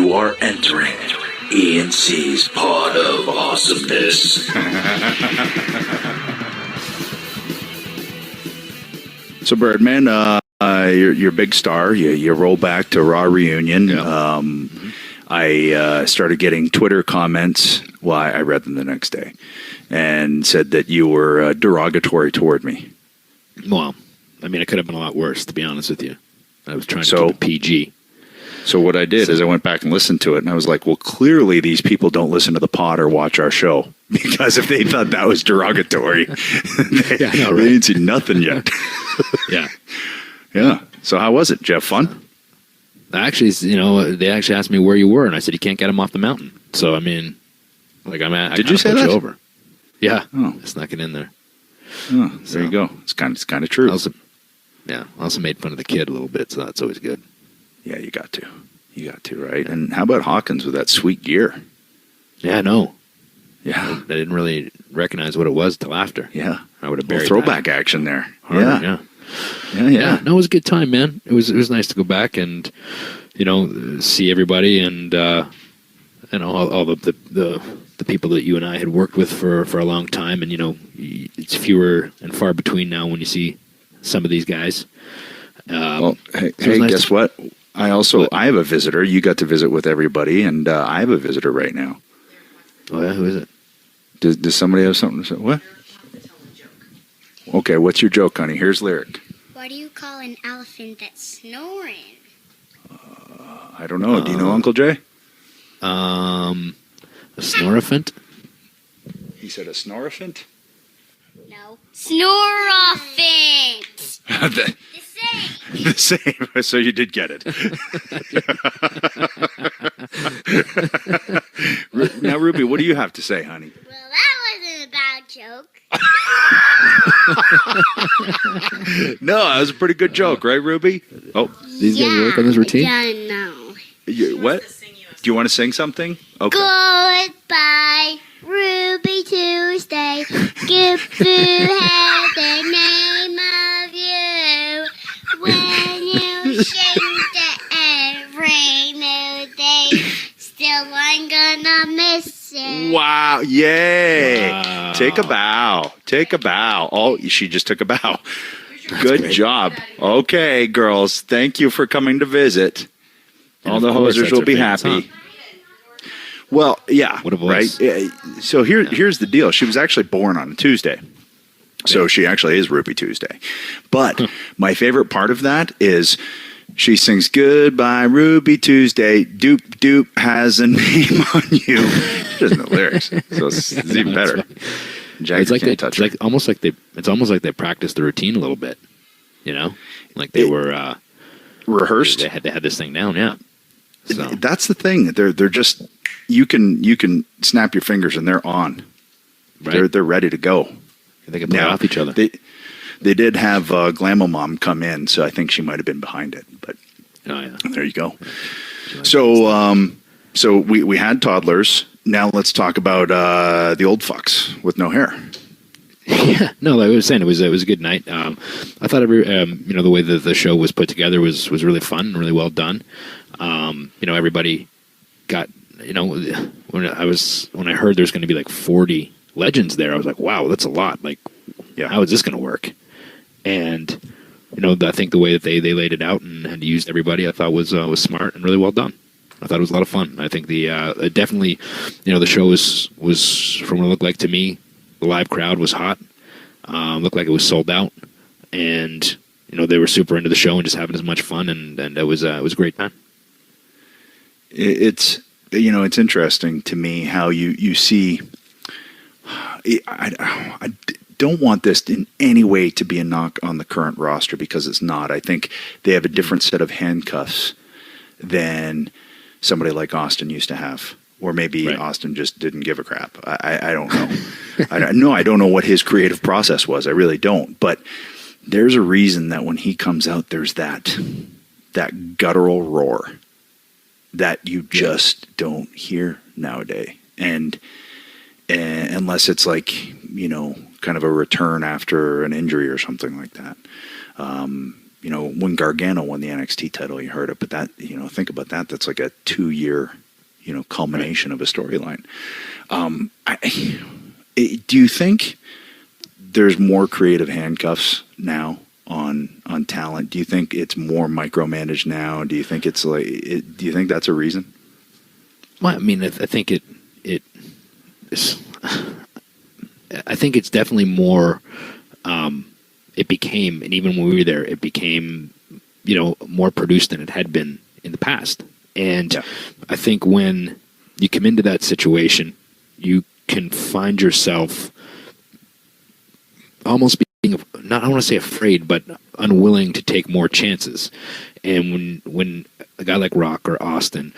You are entering ENC's Pod of Awesomeness. So, Birdman, you're a big star. You roll back to Raw Reunion. Yeah. I started getting Twitter comments. Well, I read them the next day and said that you were derogatory toward me. Well, I mean, it could have been a lot worse, to be honest with you. I was trying to keep it PG. So what I did is I went back and listened to it, and I was like, well, clearly these people don't listen to the pod or watch our show, because if they thought that was derogatory, they didn't see nothing yet. Yeah. Yeah. So how was it? Did you have fun? Actually, they actually asked me where you were, and I said, you can't get them off the mountain. So, I mean, like, Did you say that? Over. Yeah. Oh. I snuck it in there. Oh, there you go. It's kind of true. I also made fun of the kid a little bit, so that's always good. Yeah, you got to. Right? Yeah. And how about Hawkins with that sweet gear? Yeah, I know. Yeah. I didn't really recognize what it was till after. Yeah. I would have buried throwback action there. Yeah. No, it was a good time, man. It was nice to go back and, see everybody and, all the people that you and I had worked with for a long time. And, it's fewer and far between now when you see some of these guys. Hey, guess what? I have a visitor. You got to visit with everybody, and I have a visitor right now. Oh, yeah? Who is it? Does somebody have something to say? What? Okay, what's your joke, honey? Here's lyric. What do you call an elephant that's snoring? I don't know. Do you know, Uncle Jay? A snorifant? He said a snorifant? No. Snorifant! The same. So you did get it. Now, Ruby, what do you have to say, honey? Well, that wasn't a bad joke. No, that was a pretty good joke, right, Ruby? Oh, these guys work on this routine? Yeah, no. What? Do you want to sing something? Okay. Goodbye, Ruby Tuesday. Give had the name of you. When you sing to every new day, still I'm gonna miss it. Wow. Yay. Wow. Take a bow. Oh, she just took a bow. Good job. Okay, girls. Thank you for coming to visit. And all the hosers will be happy. Huh? Well, yeah. What a voice. Right? So here's the deal. She was actually born on a Tuesday. So she actually is Ruby Tuesday. But my favorite part of that is she sings Goodbye Ruby Tuesday. Doop Doop has a name on you. She doesn't know the lyrics. So it's even better. It's almost like they practiced the routine a little bit. Like they were rehearsed. They had this thing down, yeah. So. That's the thing. They're just you can snap your fingers and they're on. Right. They're ready to go. They can play off each other. They did have Glammo Mom come in, so I think she might have been behind it. But there you go. So we had toddlers. Now let's talk about the old fucks with no hair. Yeah, no, like I was saying, it was a good night. I thought the way that the show was put together was really fun, really well done. Everybody got when I heard there's going to be like 40 legends there, I was like, wow, that's a lot. Like, how is this going to work? And I think the way that they laid it out and used everybody, I thought was smart and really well done. I thought it was a lot of fun. I think the definitely, the show was from what it looked like to me. The live crowd was hot. Looked like it was sold out, and they were super into the show and just having as much fun, and it was a great time. It's interesting to me how you see. I don't want this in any way to be a knock on the current roster, because it's not. I think they have a different set of handcuffs than somebody like Austin used to have. Or maybe Austin just didn't give a crap. I don't know. I don't know what his creative process was. I really don't. But there's a reason that when he comes out, there's that guttural roar that you just don't hear nowadays. And unless it's like, kind of a return after an injury or something like that. when Gargano won the NXT title, you heard it, but that, think about that. That's like a 2-year, culmination of a storyline. Do you think there's more creative handcuffs now on talent? Do you think it's more micromanaged now? Do you think it's do you think that's a reason? Well, I mean, I think I think it's definitely more. It became, and even when we were there, it became, more produced than it had been in the past. And I think when you come into that situation, you can find yourself almost being, not, I don't want to say afraid, but unwilling to take more chances. And when a guy like Rock or Austin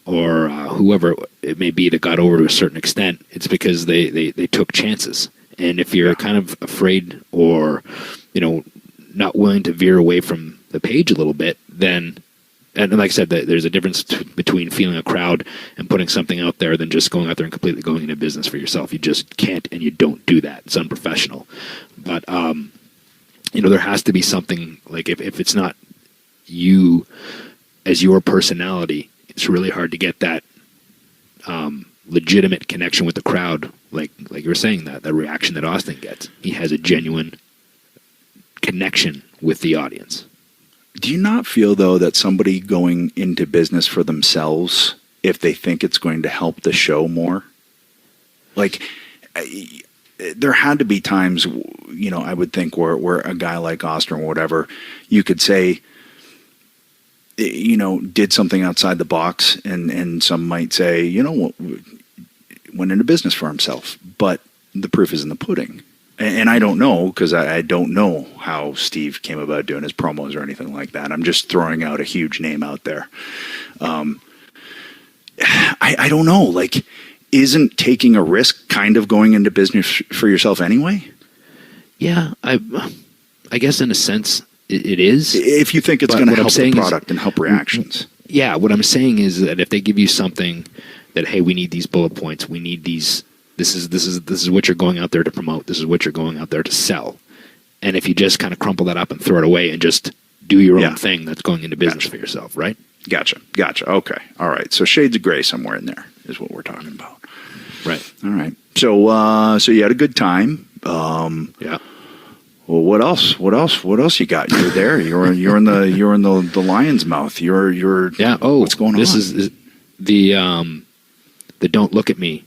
or whoever it may be that got over to a certain extent, it's because they took chances. And if you're kind of afraid or, not willing to veer away from the page a little bit, then, and like I said, there's a difference between feeling a crowd and putting something out there than just going out there and completely going into business for yourself. You just can't, and you don't do that. It's unprofessional. But, there has to be something, like if it's not you as your personality, it's really hard to get that legitimate connection with the crowd. Like you were saying, that reaction that Austin gets, he has a genuine connection with the audience. Do you not feel, though, that somebody going into business for themselves, if they think it's going to help the show more? Like, there had to be times, I would think where a guy like Austin or whatever, you could say, did something outside the box, and some might say, went into business for himself. But the proof is in the pudding. And I don't know, because I don't know how Steve came about doing his promos or anything like that. I'm just throwing out a huge name out there. I don't know. Like, isn't taking a risk kind of going into business for yourself anyway? Yeah, I guess in a sense it is. If you think it's going to help the product and help reactions. Yeah, what I'm saying is that if they give you something that, hey, we need these bullet points, we need these. This is what you're going out there to promote. This is what you're going out there to sell. And if you just kind of crumple that up and throw it away and just do your own thing, that's going into business for yourself, right? Gotcha. Okay. All right. So shades of gray somewhere in there is what we're talking about. Right. All right. So you had a good time. Yeah. Well, what else you got? You were there. You're in the lion's mouth. You're yeah. Oh, what's going on? This is the Don't Look at Me.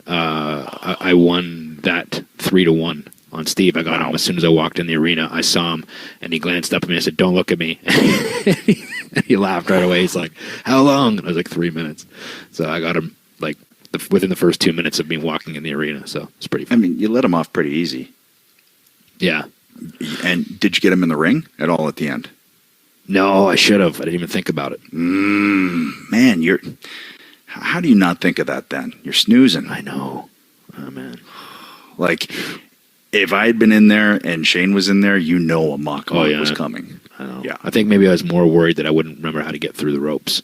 I won that 3-1 on Steve. I got him as soon as I walked in the arena. I saw him, and he glanced up at me and I said, "Don't look at me." And he laughed right away. He's like, "How long?" And I was like, 3 minutes. So I got him like within the first 2 minutes of me walking in the arena. So it's pretty fun. I mean, you let him off pretty easy. Yeah. And did you get him in the ring at all at the end? No, I should have. I didn't even think about it. Man, how do you not think of that then? You're snoozing. I know. Oh, man. Like, if I had been in there and Shane was in there, a mock was coming. I know. Yeah. I think maybe I was more worried that I wouldn't remember how to get through the ropes.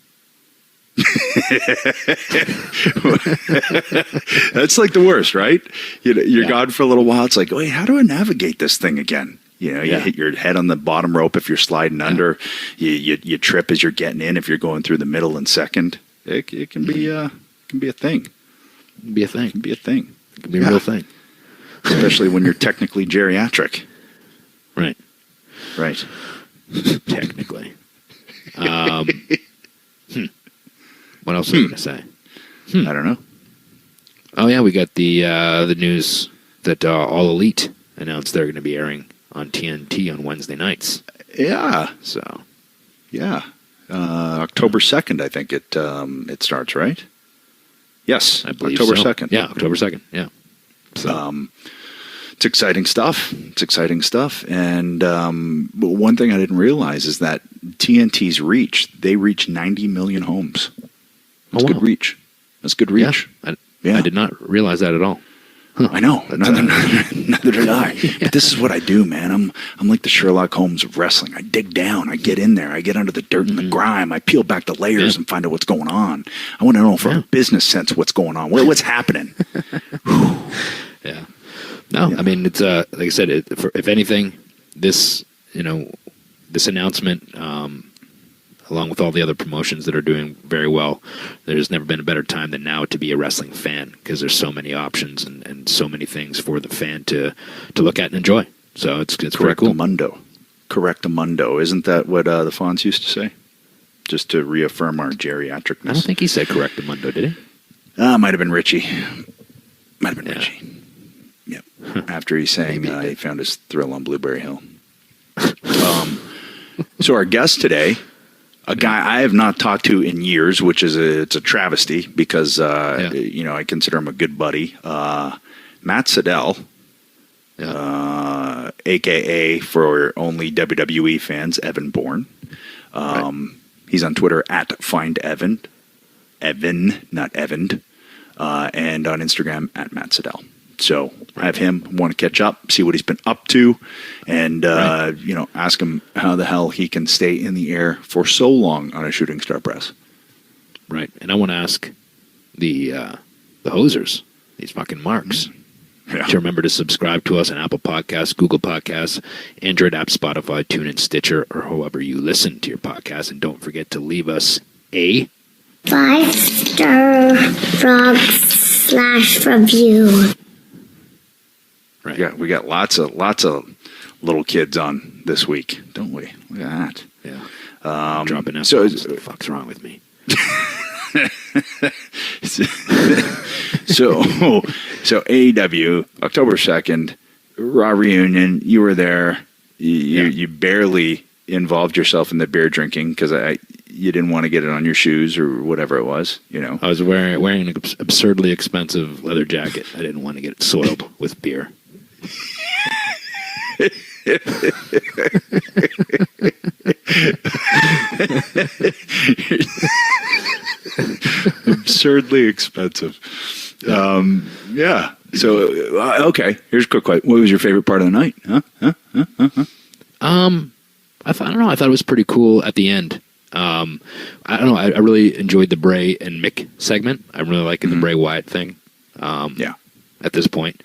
That's like the worst, right? You're gone for a little while. It's like, wait, how do I navigate this thing again? You hit your head on the bottom rope if you're sliding under. You trip as you're getting in if you're going through the middle and second. It can be a thing. It can be a thing. It can be a thing. It can be a real thing. Especially when you're technically geriatric. Right. Right. Technically. What else was I going to say? I don't know. Oh, yeah, we got the news that All Elite announced they're going to be airing on TNT on Wednesday nights. Yeah. So. Yeah. October 2nd, I think it starts, right? Yes, I believe October so. 2nd. Yeah, October 2nd, yeah. So. It's exciting stuff. And one thing I didn't realize is that TNT's they reach 90 million homes. That's good reach. Yeah, I did not realize that at all. Huh. I know. Neither did I. Yeah. But this is what I do, man. I'm like the Sherlock Holmes of wrestling. I dig down. I get in there. I get under the dirt and the grime. I peel back the layers and find out what's going on. I want to know from a business sense what's going on. What's happening? Yeah. No, I mean, it's like I said, if anything, this this announcement, along with all the other promotions that are doing very well, there's never been a better time than now to be a wrestling fan, because there's so many options and so many things for the fan to look at and enjoy. So it's very cool. Correctamundo. Isn't that what the Fonz used to say? Just to reaffirm our geriatricness. I don't think he said correctamundo, did he? Might have been Richie. Richie. Yep. After he sang, he found his thrill on Blueberry Hill. So our guest today, a guy I have not talked to in years, which is it's a travesty because I consider him a good buddy. Matt Sydal, aka for only WWE fans, Evan Bourne. He's on Twitter at FindEvan, not Evan, and on Instagram at Matt Sydal. So I have him, want to catch up, see what he's been up to, and ask him how the hell he can stay in the air for so long on a shooting star press. Right, and I want to ask the hosers, these fucking marks, to remember to subscribe to us on Apple Podcasts, Google Podcasts, Android app, Spotify, TuneIn, Stitcher, or however you listen to your podcast, and don't forget to leave us a 5-star frog/review. Right. Yeah, we got lots of little kids on this week, don't we? Look at that. Yeah. Dropping out. So, what the fuck's wrong with me? so AEW, October 2nd, Raw reunion. You were there. You barely involved yourself in the beer drinking because you didn't want to get it on your shoes or whatever it was. I was wearing an absurdly expensive leather jacket. I didn't want to get it soiled with beer. Absurdly expensive. Yeah. So, okay. Here's a quick question. What was your favorite part of the night? I thought it was pretty cool at the end. I don't know. I really enjoyed the Bray and Mick segment. I'm really liking the Bray Wyatt thing. At this point,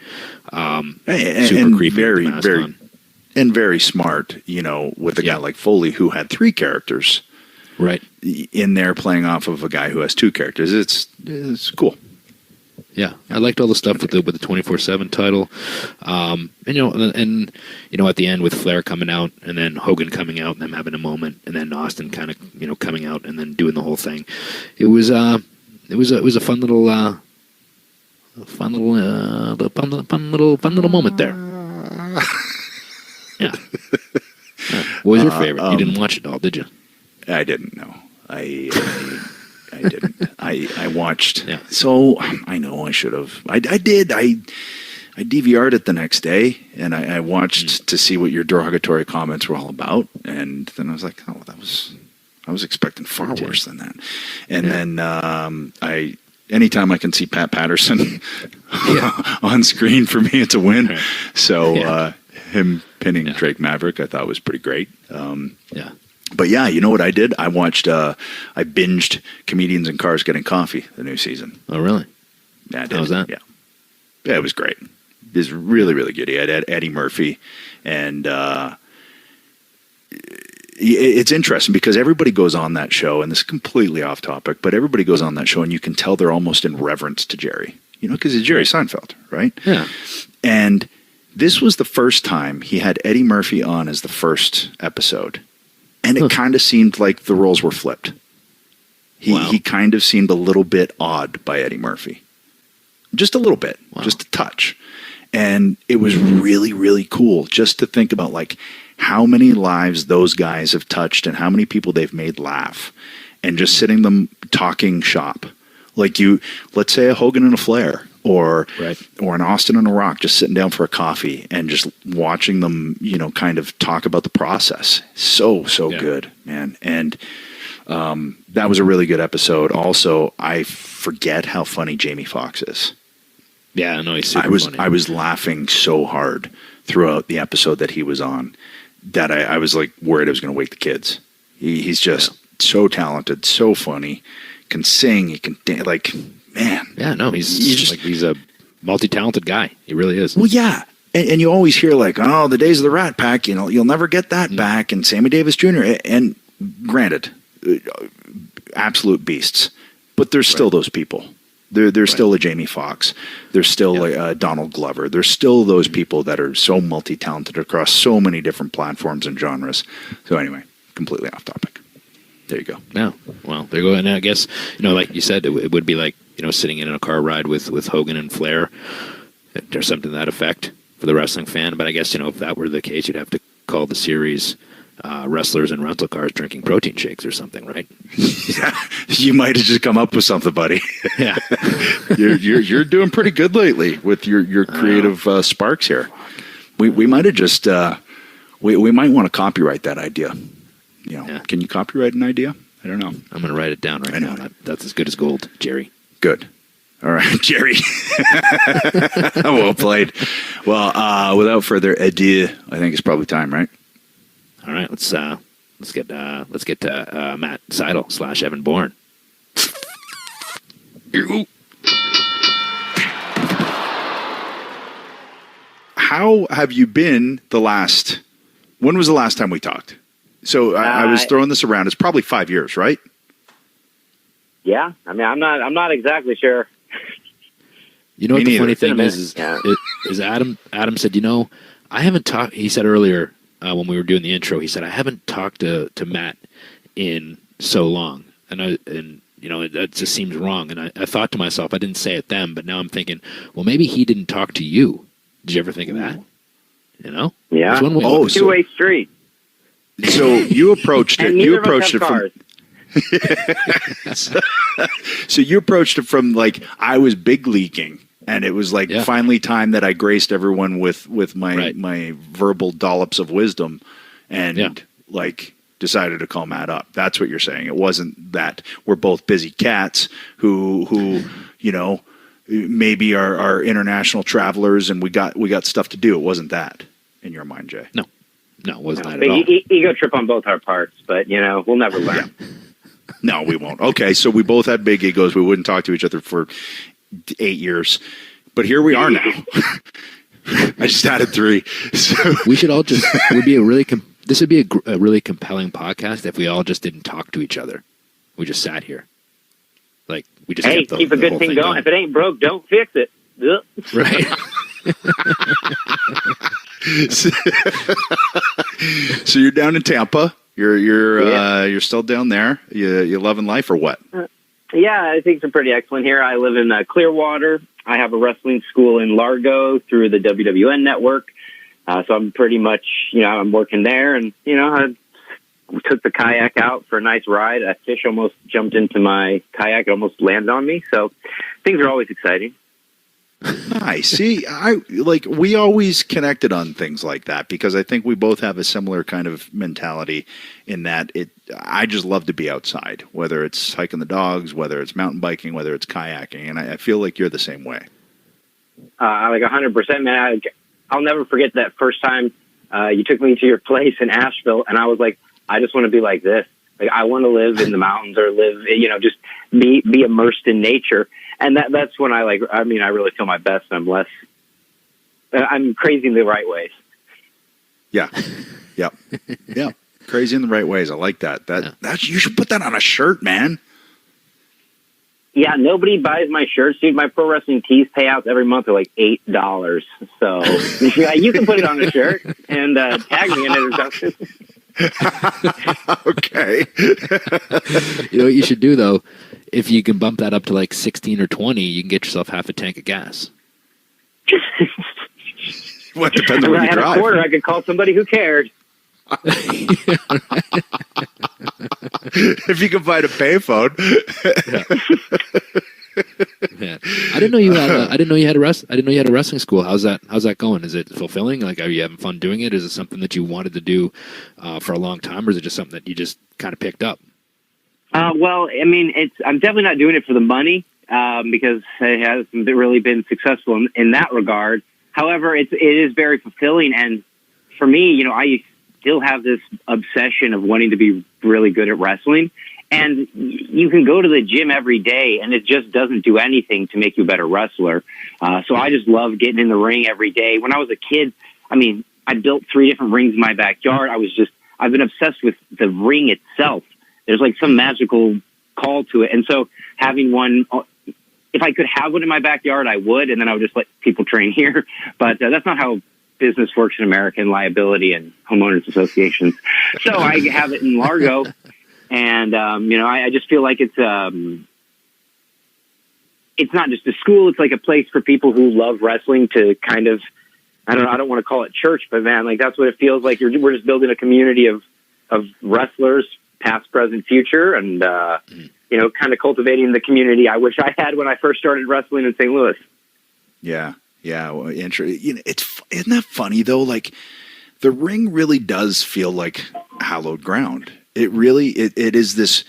super creepy. Very smart. With a guy like Foley who had 3 characters, right, in there playing off of a guy who has 2 characters. It's cool. Yeah, I liked all the stuff with the 24/7 title, and at the end with Flair coming out and then Hogan coming out and them having a moment and then Austin kind of coming out and then doing the whole thing. It was a fun little moment there. Yeah. What was your favorite? You didn't watch it all, did you? I didn't know. I didn't. I watched. Yeah. So I know I should have. I did. I DVR'd it the next day, and I watched to see what your derogatory comments were all about, and then I was like, oh, I was expecting far worse than that. And then anytime I can see Pat Patterson on screen, for me, it's a win. Right. So him pinning Drake Maverick, I thought was pretty great. But yeah, you know what I did? I watched, I binged Comedians in Cars Getting Coffee, the new season. Oh, really? Yeah, I did. How was that? Yeah, it was great. It was really, really good. He had Eddie Murphy, and it's interesting because everybody goes on that show, and this is completely off topic, but everybody goes on that show, and you can tell they're almost in reverence to Jerry, because it's Jerry Seinfeld, right? Yeah. And this was the first time he had Eddie Murphy on as the first episode. And it kind of seemed like the roles were flipped. He kind of seemed a little bit odd by Eddie Murphy. Just a little bit. Wow. Just a touch. And it was really, really cool just to think about how many lives those guys have touched and how many people they've made laugh. And just sitting them talking shop. Let's say a Hogan and a Flair. Or an Austin and a Rock, just sitting down for a coffee and just watching them, kind of talk about the process. So good, man. And that was a really good episode. Also, I forget how funny Jamie Foxx is. Yeah, no, he's super funny. I was laughing so hard throughout the episode that he was on that I was worried I was going to wake the kids. He's just so talented, so funny, can sing, he can dance, man. Yeah, no, he's a multi-talented guy. He really is. Well, yeah. And you always hear like, oh, the days of the Rat Pack, you'll never get that back. And Sammy Davis Jr. And granted, absolute beasts, but there's still those people. There's still a Jamie Foxx. There's still a Donald Glover. There's still those people that are so multi-talented across so many different platforms and genres. So anyway, completely off topic. There you go. Yeah. Well, there you go. And I guess, like you said, it would be like, sitting in a car ride with Hogan and Flair or something to that effect for the wrestling fan. But I guess, if that were the case, you'd have to call the series wrestlers in rental cars drinking protein shakes or something, right? Yeah, you might have just come up with something, buddy. Yeah. you're doing pretty good lately with your creative sparks here. We might have just we might want to copyright that idea. Can you copyright an idea? I don't know. I'm going to write it down right now. That's as good as gold, Jerry. Good. All right, Jerry. Well played. Well, without further ado, I think it's probably time, right? All right, let's get to Matt Sydal / Evan Bourne. How have you been when was the last time we talked? So I was throwing this around. It's probably 5 years, right? Yeah. I mean, I'm not exactly sure. You know what the funny thing is Adam said, I haven't talked, he said earlier when we were doing the intro, he said, I haven't talked to Matt in so long. And it just seems wrong. And I thought to myself, I didn't say it then, but now I'm thinking, well, maybe he didn't talk to you. Did you ever think of that? Yeah. Two-way street. So you approached it. You approached it cars. So you approached it from like I was big leaguing, and it was like finally time that I graced everyone with my verbal dollops of wisdom, and like decided to call Matt up. That's what you're saying. It wasn't that we're both busy cats who maybe are international travelers and we got stuff to do. It wasn't that in your mind, Jay. No, it wasn't that at all. Ego trip on both our parts, but we'll never learn. No, we won't. Okay, so we both had big egos. We wouldn't talk to each other for 8 years, but here we are now. I just added 3. So we should all just this would be a really compelling podcast if we all just didn't talk to each other. We just sat here, like we just keep a good thing going. If it ain't broke, don't fix it. Right. So you're down in Tampa. You're still down there. You loving life or what? Yeah, I think it's pretty excellent here. I live in Clearwater. I have a wrestling school in Largo through the WWN network. So I'm pretty much, I'm working there, and I took the kayak out for a nice ride. A fish almost jumped into my kayak, it almost landed on me. So things are always exciting. Nice. See, we always connected on things like that because I think we both have a similar kind of mentality in that I just love to be outside, whether it's hiking the dogs, whether it's mountain biking, whether it's kayaking. And I feel like you're the same way. 100%, man. I'll never forget that first time you took me to your place in Asheville, and I was like, I just want to be like this. Like, I want to live in the mountains or live, just be immersed in nature. And that's when I really feel my best. I'm crazy in the right ways. Yeah. Yep. Yeah. Crazy in the right ways. I like that. You should put that on a shirt, man. Yeah. Nobody buys my shirts, dude. My pro wrestling tees payouts every month are like $8. So you can put it on a shirt and tag me in it or something. Okay. You know what you should do though? If you can bump that up to like 16 or 20, you can get yourself half a tank of gas. Well, it depends on where you drive. A quarter, I could call somebody who cared. If you can find a payphone. Yeah. I didn't know you had a wrestling school. How's that going? Is it fulfilling? Like, are you having fun doing it? Is it something that you wanted to do for a long time, or is it just something that you just kind of picked up? Well, I mean, I'm definitely not doing it for the money because it hasn't really been successful in that regard. However, it is very fulfilling, and for me, I still have this obsession of wanting to be really good at wrestling. And you can go to the gym every day, and it just doesn't do anything to make you a better wrestler. So I just love getting in the ring every day. When I was a kid, I mean, I built 3 different rings in my backyard. I've been obsessed with the ring itself. There's like some magical call to it. And so having one, if I could have one in my backyard, I would, and then I would just let people train here. But that's not how business works in American liability and homeowners associations. So I have it in Largo. And, I just feel like it's not just a school. It's like a place for people who love wrestling to kind of, I don't want to call it church, but man, like that's what it feels like. We're just building a community of wrestlers, past, present, future. And, kind of cultivating the community I wish I had when I first started wrestling in St. Louis. Yeah. Yeah. Well, isn't that funny though? Like the ring really does feel like hallowed ground. It really, it is this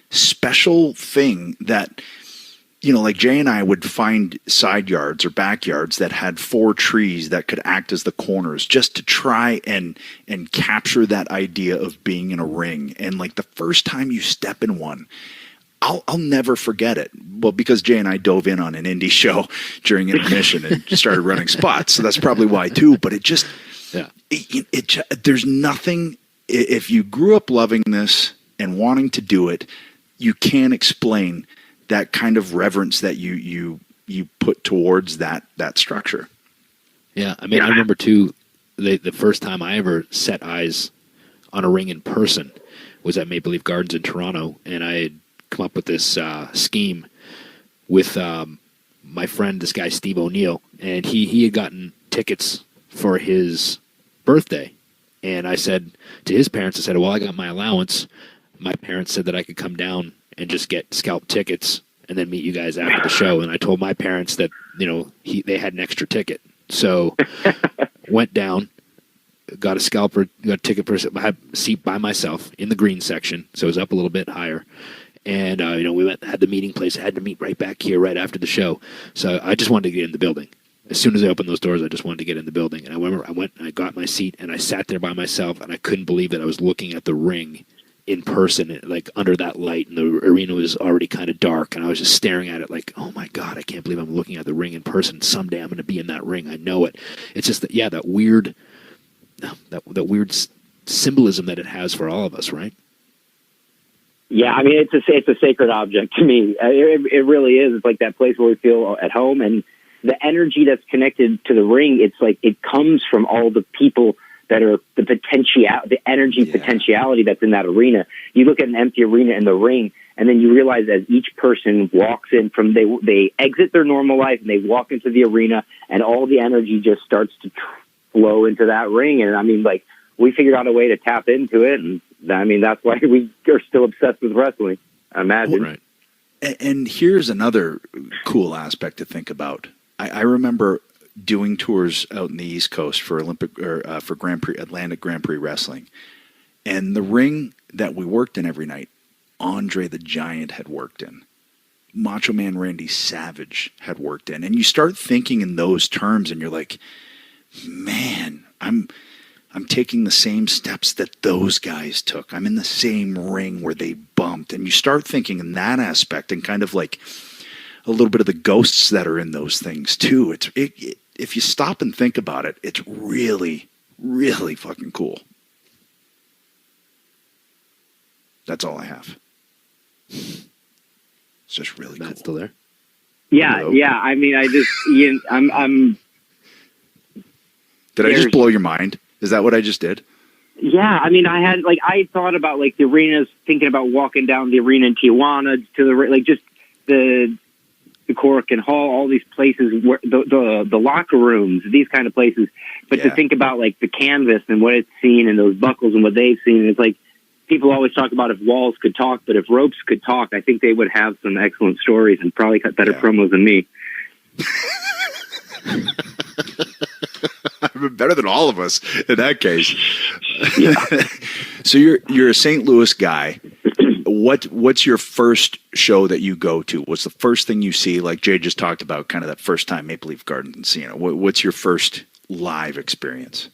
special thing that, like Jay and I would find side yards or backyards that had 4 trees that could act as the corners just to try and capture that idea of being in a ring. And like the first time you step in one, I'll never forget it. Well, because Jay and I dove in on an indie show during intermission and started running spots. So that's probably why too, but it just, there's nothing. If you grew up loving this and wanting to do it, you can't explain that kind of reverence that you put towards that structure. Yeah, I mean, I remember too, the first time I ever set eyes on a ring in person was at Maple Leaf Gardens in Toronto, and I had come up with this scheme with my friend, this guy Steve O'Neill, and he had gotten tickets for his birthday. And I said to his parents, I said, well, I got my allowance. My parents said that I could come down and just get scalp tickets and then meet you guys after the show. And I told my parents that, they had an extra ticket. So went down, got a ticket for a seat by myself in the green section. So it was up a little bit higher. And, we had the meeting place. I had to meet right back here right after the show. So I just wanted to get in the building. As soon as I opened those doors, I just wanted to get in the building. And I went and I got my seat and I sat there by myself, and I couldn't believe that I was looking at the ring in person, like under that light, and the arena was already kind of dark, and I was just staring at it like, oh my God, I can't believe I'm looking at the ring in person. Someday I'm going to be in that ring. I know it. It's just that weird symbolism that it has for all of us, right? Yeah, I mean, it's a sacred object to me. It really is. It's like that place where we feel at home, and the energy that's connected to the ring, it's like it comes from all the people that are the energy potentiality that's in that arena. You look at an empty arena in the ring, and then you realize as each person walks in they exit their normal life and they walk into the arena, and all the energy just starts to flow into that ring. And I mean, like, we figured out a way to tap into it, and I mean, that's why we are still obsessed with wrestling, I imagine. Right. And here's another cool aspect to think about. I remember doing tours out in the East Coast for for Atlantic Grand Prix Wrestling, and the ring that we worked in every night, Andre the Giant had worked in, Macho Man Randy Savage had worked in, and you start thinking in those terms, and you're like, man, I'm taking the same steps that those guys took. I'm in the same ring where they bumped, and you start thinking in that aspect, and kind of like a little bit of the ghosts that are in those things too. If you stop and think about it, it's really, really fucking cool. That's all I have. It's just really cool. Matt still there? Yeah, Hello? yeah. I mean, I'm. Did I just blow your mind? Is that what I just did? Yeah, I mean, I thought about like the arenas, thinking about walking down the arena in Tijuana to the just the Cork and Hall, all these places where the locker rooms, these kind of places. But to think about like the canvas and what it's seen and those buckles and what they've seen, it's like people always talk about if walls could talk, but if ropes could talk, I think they would have some excellent stories and probably cut better promos than me. I've been better than all of us in that case. Yeah. So you're a St. Louis guy. What's your first show that you go to? What's the first thing you see? Like Jay just talked about, kind of that first time Maple Leaf Gardens and seeing it. What's your first live experience?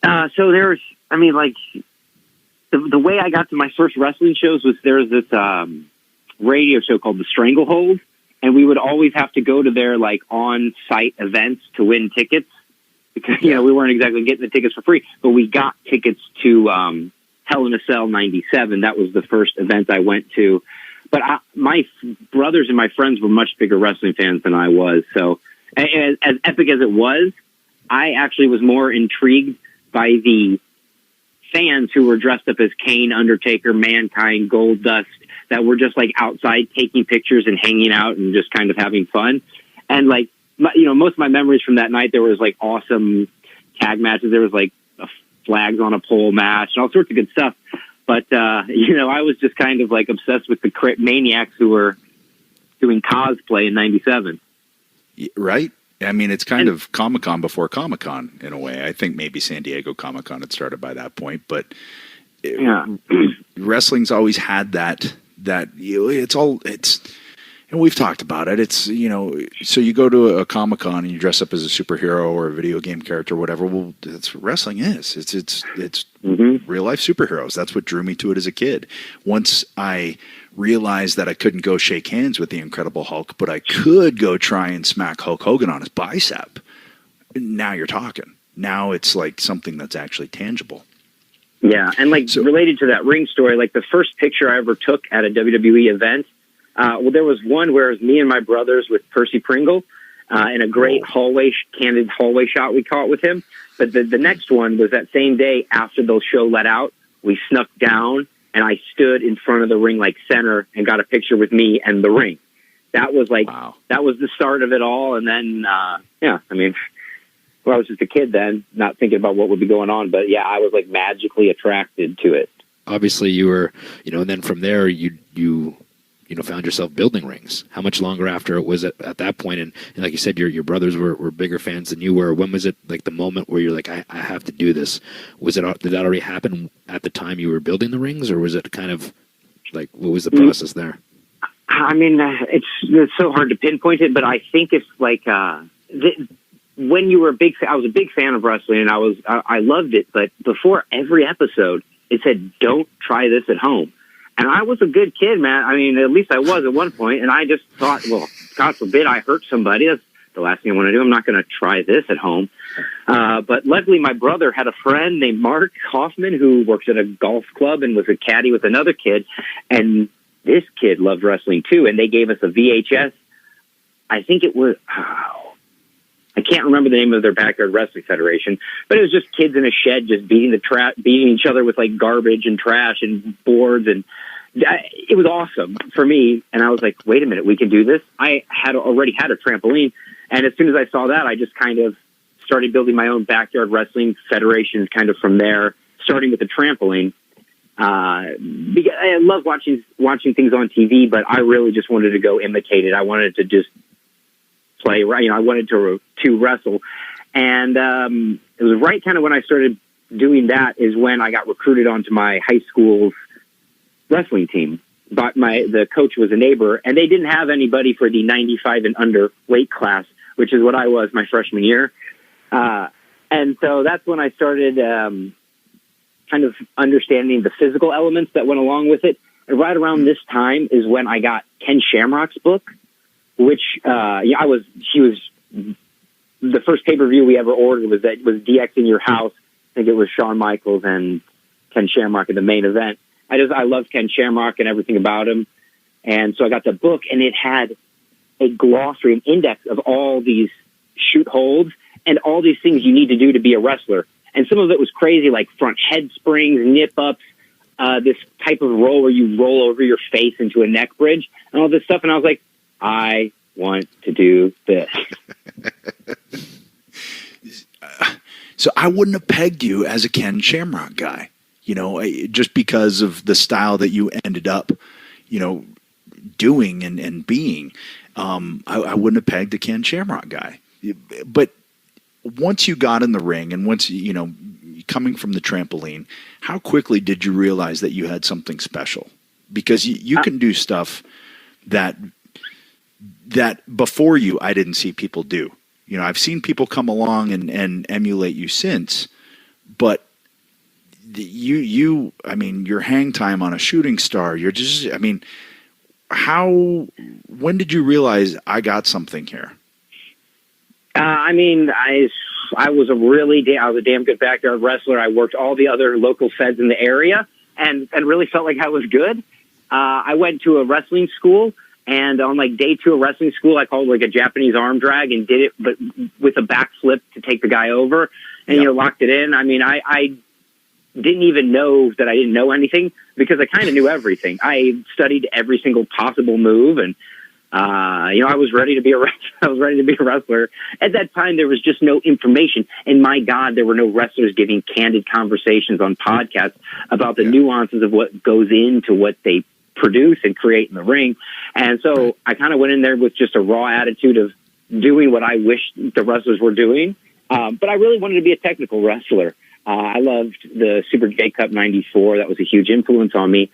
So there's, I mean, like the way I got to my first wrestling shows was there was this radio show called The Stranglehold, and we would always have to go to their like on-site events to win tickets because we weren't exactly getting the tickets for free, but we got tickets to Hell in a Cell '97. That was the first event I went to. But my brothers and my friends were much bigger wrestling fans than I was. So as epic as it was, I actually was more intrigued by the fans who were dressed up as Kane, Undertaker, Mankind, Goldust, that were just like outside taking pictures and hanging out and just kind of having fun. And like, most of my memories from that night, there was like awesome tag matches. There was like a flags on a pole match and all sorts of good stuff. But, I was just kind of like obsessed with the maniacs who were doing cosplay in '97. Right. I mean, it's kind of Comic-Con before Comic-Con in a way. I think maybe San Diego Comic-Con had started by that point, but wrestling's always had that, and we've talked about it. It's, so you go to a Comic-Con and you dress up as a superhero or a video game character or whatever. Well, that's what wrestling is. It's real life superheroes. That's what drew me to it as a kid. Once I realized that I couldn't go shake hands with the Incredible Hulk, but I could go try and smack Hulk Hogan on his bicep. Now you're talking. Now it's like something that's actually tangible. Yeah, and related to that ring story, like the first picture I ever took at a WWE event, there was one where it was me and my brothers with Percy Pringle in a great candid hallway shot we caught with him. But the next one was that same day after the show let out, we snuck down and I stood in front of the ring like center and got a picture with me and the ring. That was that was the start of it all. And then, I was just a kid then, not thinking about what would be going on. But I was like magically attracted to it. Obviously you were, and then from there you found yourself building rings. How much longer after it was at that point? And like you said, your brothers were bigger fans than you were. When was it like the moment where you're like, I have to do this? Did that already happen at the time you were building the rings, or was it kind of like, what was the process there? I mean, it's so hard to pinpoint it, but I think it's like, when you were I was a big fan of wrestling and I loved it, but before every episode it said, don't try this at home. And I was a good kid, man. I mean, at least I was at one point. And I just thought, well, God forbid I hurt somebody. That's the last thing I want to do. I'm not going to try this at home. But luckily, my brother had a friend named Mark Hoffman who works at a golf club and was a caddy with another kid. And this kid loved wrestling, too. And they gave us a VHS. I think it was... I can't remember the name of their backyard wrestling federation, but it was just kids in a shed just beating each other with like garbage and trash and boards, and it was awesome for me. And I was like, wait a minute, we can do this. I had already had a trampoline, and as soon as I saw that, I just kind of started building my own backyard wrestling federation, kind of from there, starting with the trampoline. Because I love watching things on TV, but I really just wanted to go imitate it. I wanted to just play, I wanted to wrestle. And it was right kind of when I started doing that is when I got recruited onto my high school's wrestling team. But the coach was a neighbor, and they didn't have anybody for the 95 and under weight class, which is what I was my freshman year. And so that's when I started kind of understanding the physical elements that went along with it. And right around this time is when I got Ken Shamrock's book, which he was the first pay-per-view we ever ordered was DX in Your House. I think it was Shawn Michaels and Ken Shamrock in the main event. I loved Ken Shamrock and everything about him. And so I got the book, and it had a glossary, an index of all these shoot holds and all these things you need to do to be a wrestler. And some of it was crazy, like front head springs, nip-ups, this type of roll where you roll over your face into a neck bridge and all this stuff. And I was like, I want to do this. So I wouldn't have pegged you as a Ken Shamrock guy, just because of the style that you ended up, doing and being. I wouldn't have pegged a Ken Shamrock guy. But once you got in the ring and once, coming from the trampoline, how quickly did you realize that you had something special? Because you can do stuff that before you, I didn't see people do. I've seen people come along and emulate you since, but I mean, your hang time on a shooting star, you're just, I mean, when did you realize I got something here? I mean, I was a damn good backyard wrestler. I worked all the other local feds in the area and really felt like I was good. I went to a wrestling school, and on like day 2 of wrestling school, I called like a Japanese arm drag and did it, but with a backflip to take the guy over and, locked it in. I mean, I didn't even know that I didn't know anything because I kind of knew everything. I studied every single possible move, and I was ready to be a wrestler. I was ready to be a wrestler. At that time, there was just no information, and my God, there were no wrestlers giving candid conversations on podcasts about the nuances of what goes into what they produce and create in the ring. And so I kind of went in there with just a raw attitude of doing what I wished the wrestlers were doing, but I really wanted to be a technical wrestler. I loved the Super J Cup '94. That was a huge influence on me.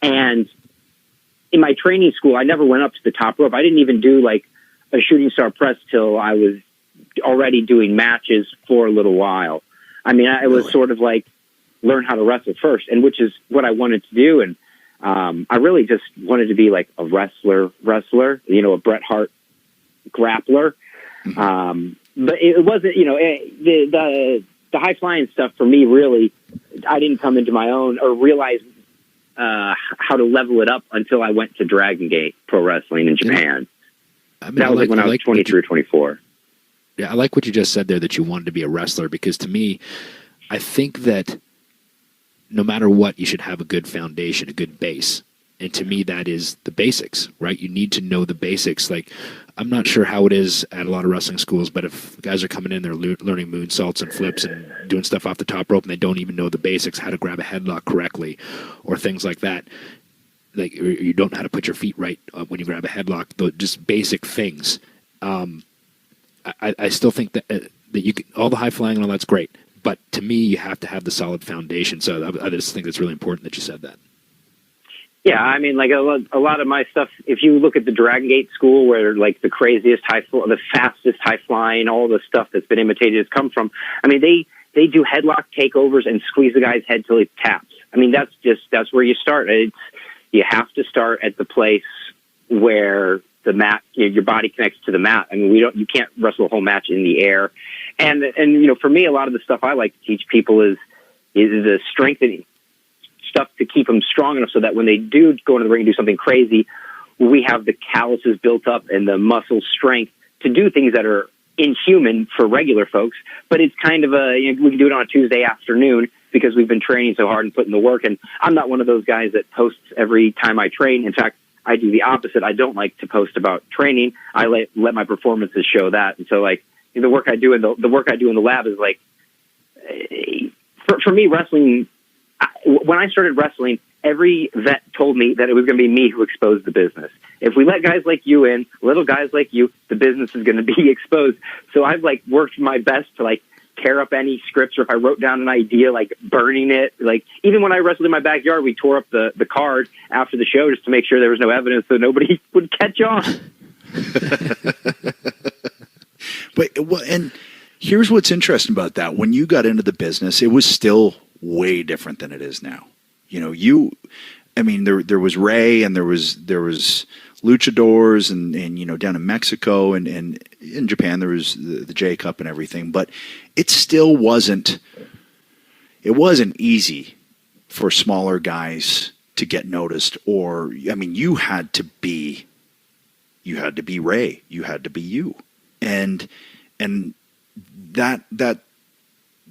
And in my training school, I never went up to the top rope. I didn't even do like a shooting star press till I was already doing matches for a little while. I mean, it was sort of like learn how to wrestle first, and which is what I wanted to do. And I really just wanted to be like a wrestler, a Bret Hart grappler. But it wasn't, the high flying stuff for me, really, I didn't come into my own or realize how to level it up until I went to Dragon Gate Pro Wrestling in Japan. I mean, that was when I was 23 or 24. Yeah, I like what you just said there, that you wanted to be a wrestler, because to me, I think that no matter what, you should have a good foundation, a good base. And to me, that is the basics, right? You need to know the basics. Like, I'm not sure how it is at a lot of wrestling schools, but if guys are coming in, they're learning moonsaults and flips and doing stuff off the top rope, and they don't even know the basics, how to grab a headlock correctly, or things like that. Like, you don't know how to put your feet right when you grab a headlock. Just basic things. I still think that you can, all the high flying and all that's great, but to me, you have to have the solid foundation. So I just think it's really important that you said that. Yeah, I mean, like a lot of my stuff, if you look at the Dragon Gate school where like the craziest the fastest high flying, all the stuff that's been imitated has come from, I mean, they do headlock takeovers and squeeze the guy's head till he taps. I mean, that's where you start. You have to start at the place where the mat, your body connects to the mat. I mean, you can't wrestle a whole match in the air. And for me, a lot of the stuff I like to teach people is the strengthening stuff to keep them strong enough so that when they do go into the ring and do something crazy, we have the calluses built up and the muscle strength to do things that are inhuman for regular folks. But it's kind of we can do it on a Tuesday afternoon because we've been training so hard and putting the work. And I'm not one of those guys that posts every time I train. In fact, I do the opposite. I don't like to post about training. I let my performances show that. And so, like, the work I do in the work I do in the lab is like, for me, wrestling. When I started wrestling, every vet told me that it was going to be me who exposed the business. If we let guys like you in, little guys like you, the business is going to be exposed. So I've like worked my best to like tear up any scripts, or if I wrote down an idea, like burning it. Like even when I wrestled in my backyard, we tore up the card after the show just to make sure there was no evidence so nobody would catch on. And here's what's interesting about that. When you got into the business, it was still way different than it is now. There was Ray, and there was luchadors, and down in Mexico and in Japan there was the J Cup and everything, but it still wasn't easy for smaller guys to get noticed. Or you had to be Ray, you had to be you, and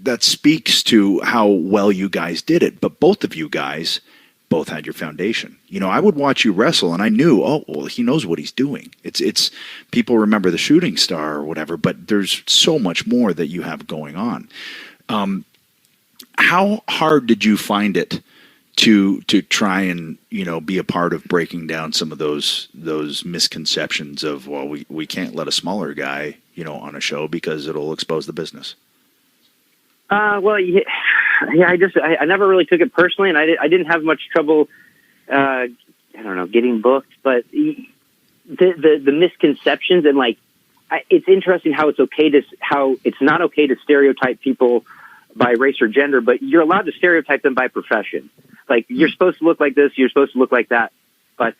that speaks to how well you guys did it. But both of you guys both had your foundation. I would watch you wrestle, and I knew, he knows what he's doing. It's people remember the shooting star or whatever, but there's so much more that you have going on. How hard did you find it to try and be a part of breaking down some of those misconceptions of, well, we can't let a smaller guy on a show because it'll expose the business? I never really took it personally, and I didn't have much trouble, getting booked. But the misconceptions, and like, it's interesting how it's not okay to stereotype people by race or gender, but you're allowed to stereotype them by profession. Like, you're supposed to look like this, you're supposed to look like that. But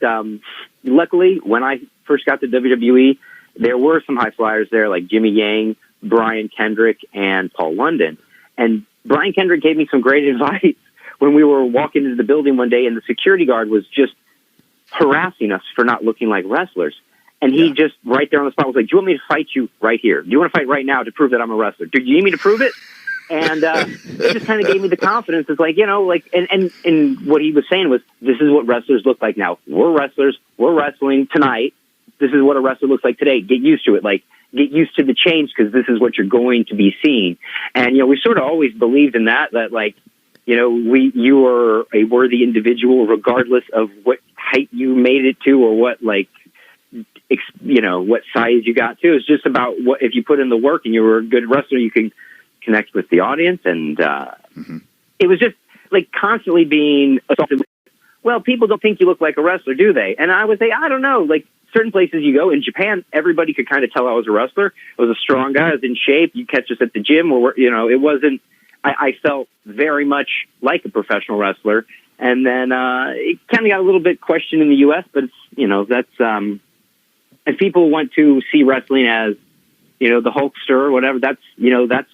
luckily, when I first got to WWE, there were some high flyers there, like Jimmy Yang, Brian Kendrick, and Paul London. And Brian Kendrick gave me some great advice when we were walking into the building one day, and the security guard was just harassing us for not looking like wrestlers. And he just, right there on the spot, was like, do you want me to fight you right here? Do you want to fight right now to prove that I'm a wrestler? Do you need me to prove it? And it just kind of gave me the confidence. It's like, like, and what he was saying was, this is what wrestlers look like now. We're wrestlers. We're wrestling tonight. This is what a wrestler looks like today. Get used to it. Like, get used to the change, because this is what you're going to be seeing. And, we sort of always believed in that, like, you are a worthy individual regardless of what height you made it to or what, like, what size you got to. It's just about what, if you put in the work and you were a good wrestler, you can connect with the audience. And it was just like constantly being assaulted. Well, people don't think you look like a wrestler, do they? And I would say, I don't know. Like, certain places you go in Japan, everybody could kind of tell I was a wrestler. I was a strong guy. I was in shape. You catch us at the gym, or it wasn't. I felt very much like a professional wrestler. And then it kind of got a little bit questioned in the U.S., but it's, that's if people want to see wrestling as the Hulkster or whatever, that's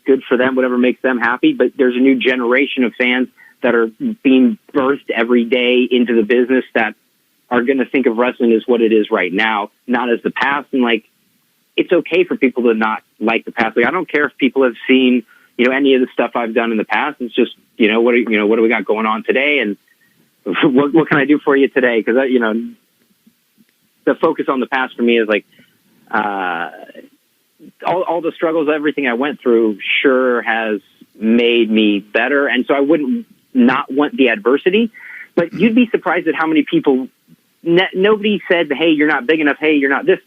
good for them, whatever makes them happy. But there's a new generation of fans that are being birthed every day into the business that are going to think of wrestling as what it is right now, not as the past. And like, it's okay for people to not like the past. Like, I don't care if people have seen, any of the stuff I've done in the past. It's just, what do we got going on today? And what can I do for you today? Because, the focus on the past for me is like, all the struggles, everything I went through sure has made me better. And so I wouldn't not want the adversity, but you'd be surprised at how many people, nobody said, hey, you're not big enough. Hey, you're not this,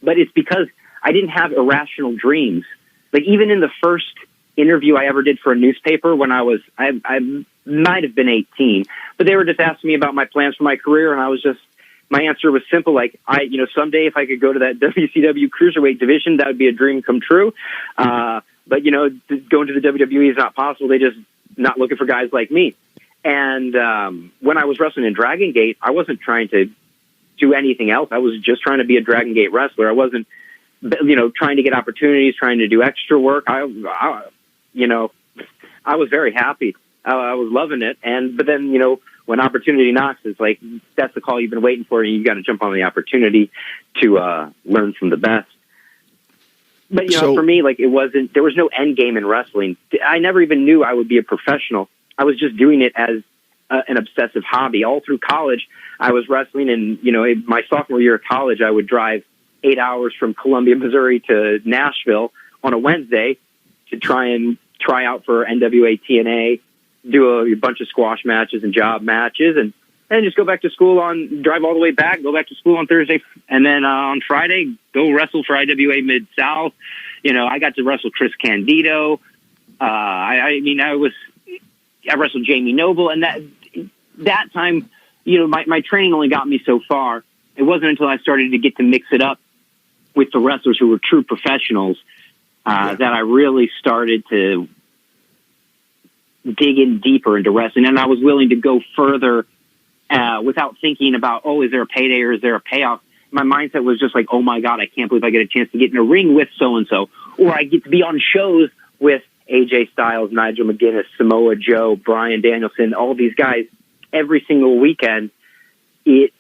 but it's because I didn't have irrational dreams. Like, even in the first interview I ever did for a newspaper when I might have been 18, but they were just asking me about my plans for my career. And my answer was simple. Like, someday if I could go to that WCW cruiserweight division, that would be a dream come true. But going to the WWE is not possible. They just not looking for guys like me. And when I was wrestling in Dragon Gate, I wasn't trying to do anything else. I was just trying to be a Dragon Gate wrestler. I wasn't, trying to get opportunities, trying to do extra work. I was very happy. I was loving it. But then, when opportunity knocks, it's like, that's the call you've been waiting for, and you got to jump on the opportunity to learn from the best. But, for me, like, there was no end game in wrestling. I never even knew I would be a professional. I was just doing it as an obsessive hobby. All through college, I was wrestling, and, in my sophomore year of college, I would drive 8 hours from Columbia, Missouri to Nashville on a Wednesday to try out for NWA TNA, do a bunch of squash matches and job matches, and then just go back to school drive all the way back, go back to school on Thursday, and then on Friday, go wrestle for IWA Mid-South. I got to wrestle Chris Candido. I wrestled Jamie Noble, and that time, my training only got me so far. It wasn't until I started to get to mix it up with the wrestlers who were true professionals that I really started to dig in deeper into wrestling, and I was willing to go further without thinking about, is there a payday or is there a payoff? My mindset was just like, oh my God, I can't believe I get a chance to get in a ring with so-and-so, or I get to be on shows with AJ Styles, Nigel McGuinness, Samoa Joe, Bryan Danielson, all these guys every single weekend. Maybe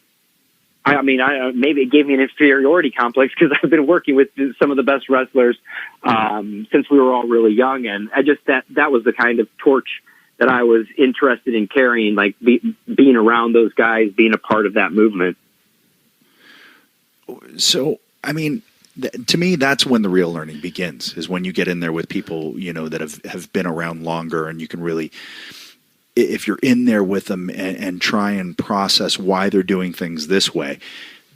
it gave me an inferiority complex because I've been working with some of the best wrestlers since we were all really young. And I just, that was the kind of torch that I was interested in carrying, like being around those guys, being a part of that movement. So, to me, that's when the real learning begins, is when you get in there with people, that have been around longer, and you can really, if you're in there with them and try and process why they're doing things this way.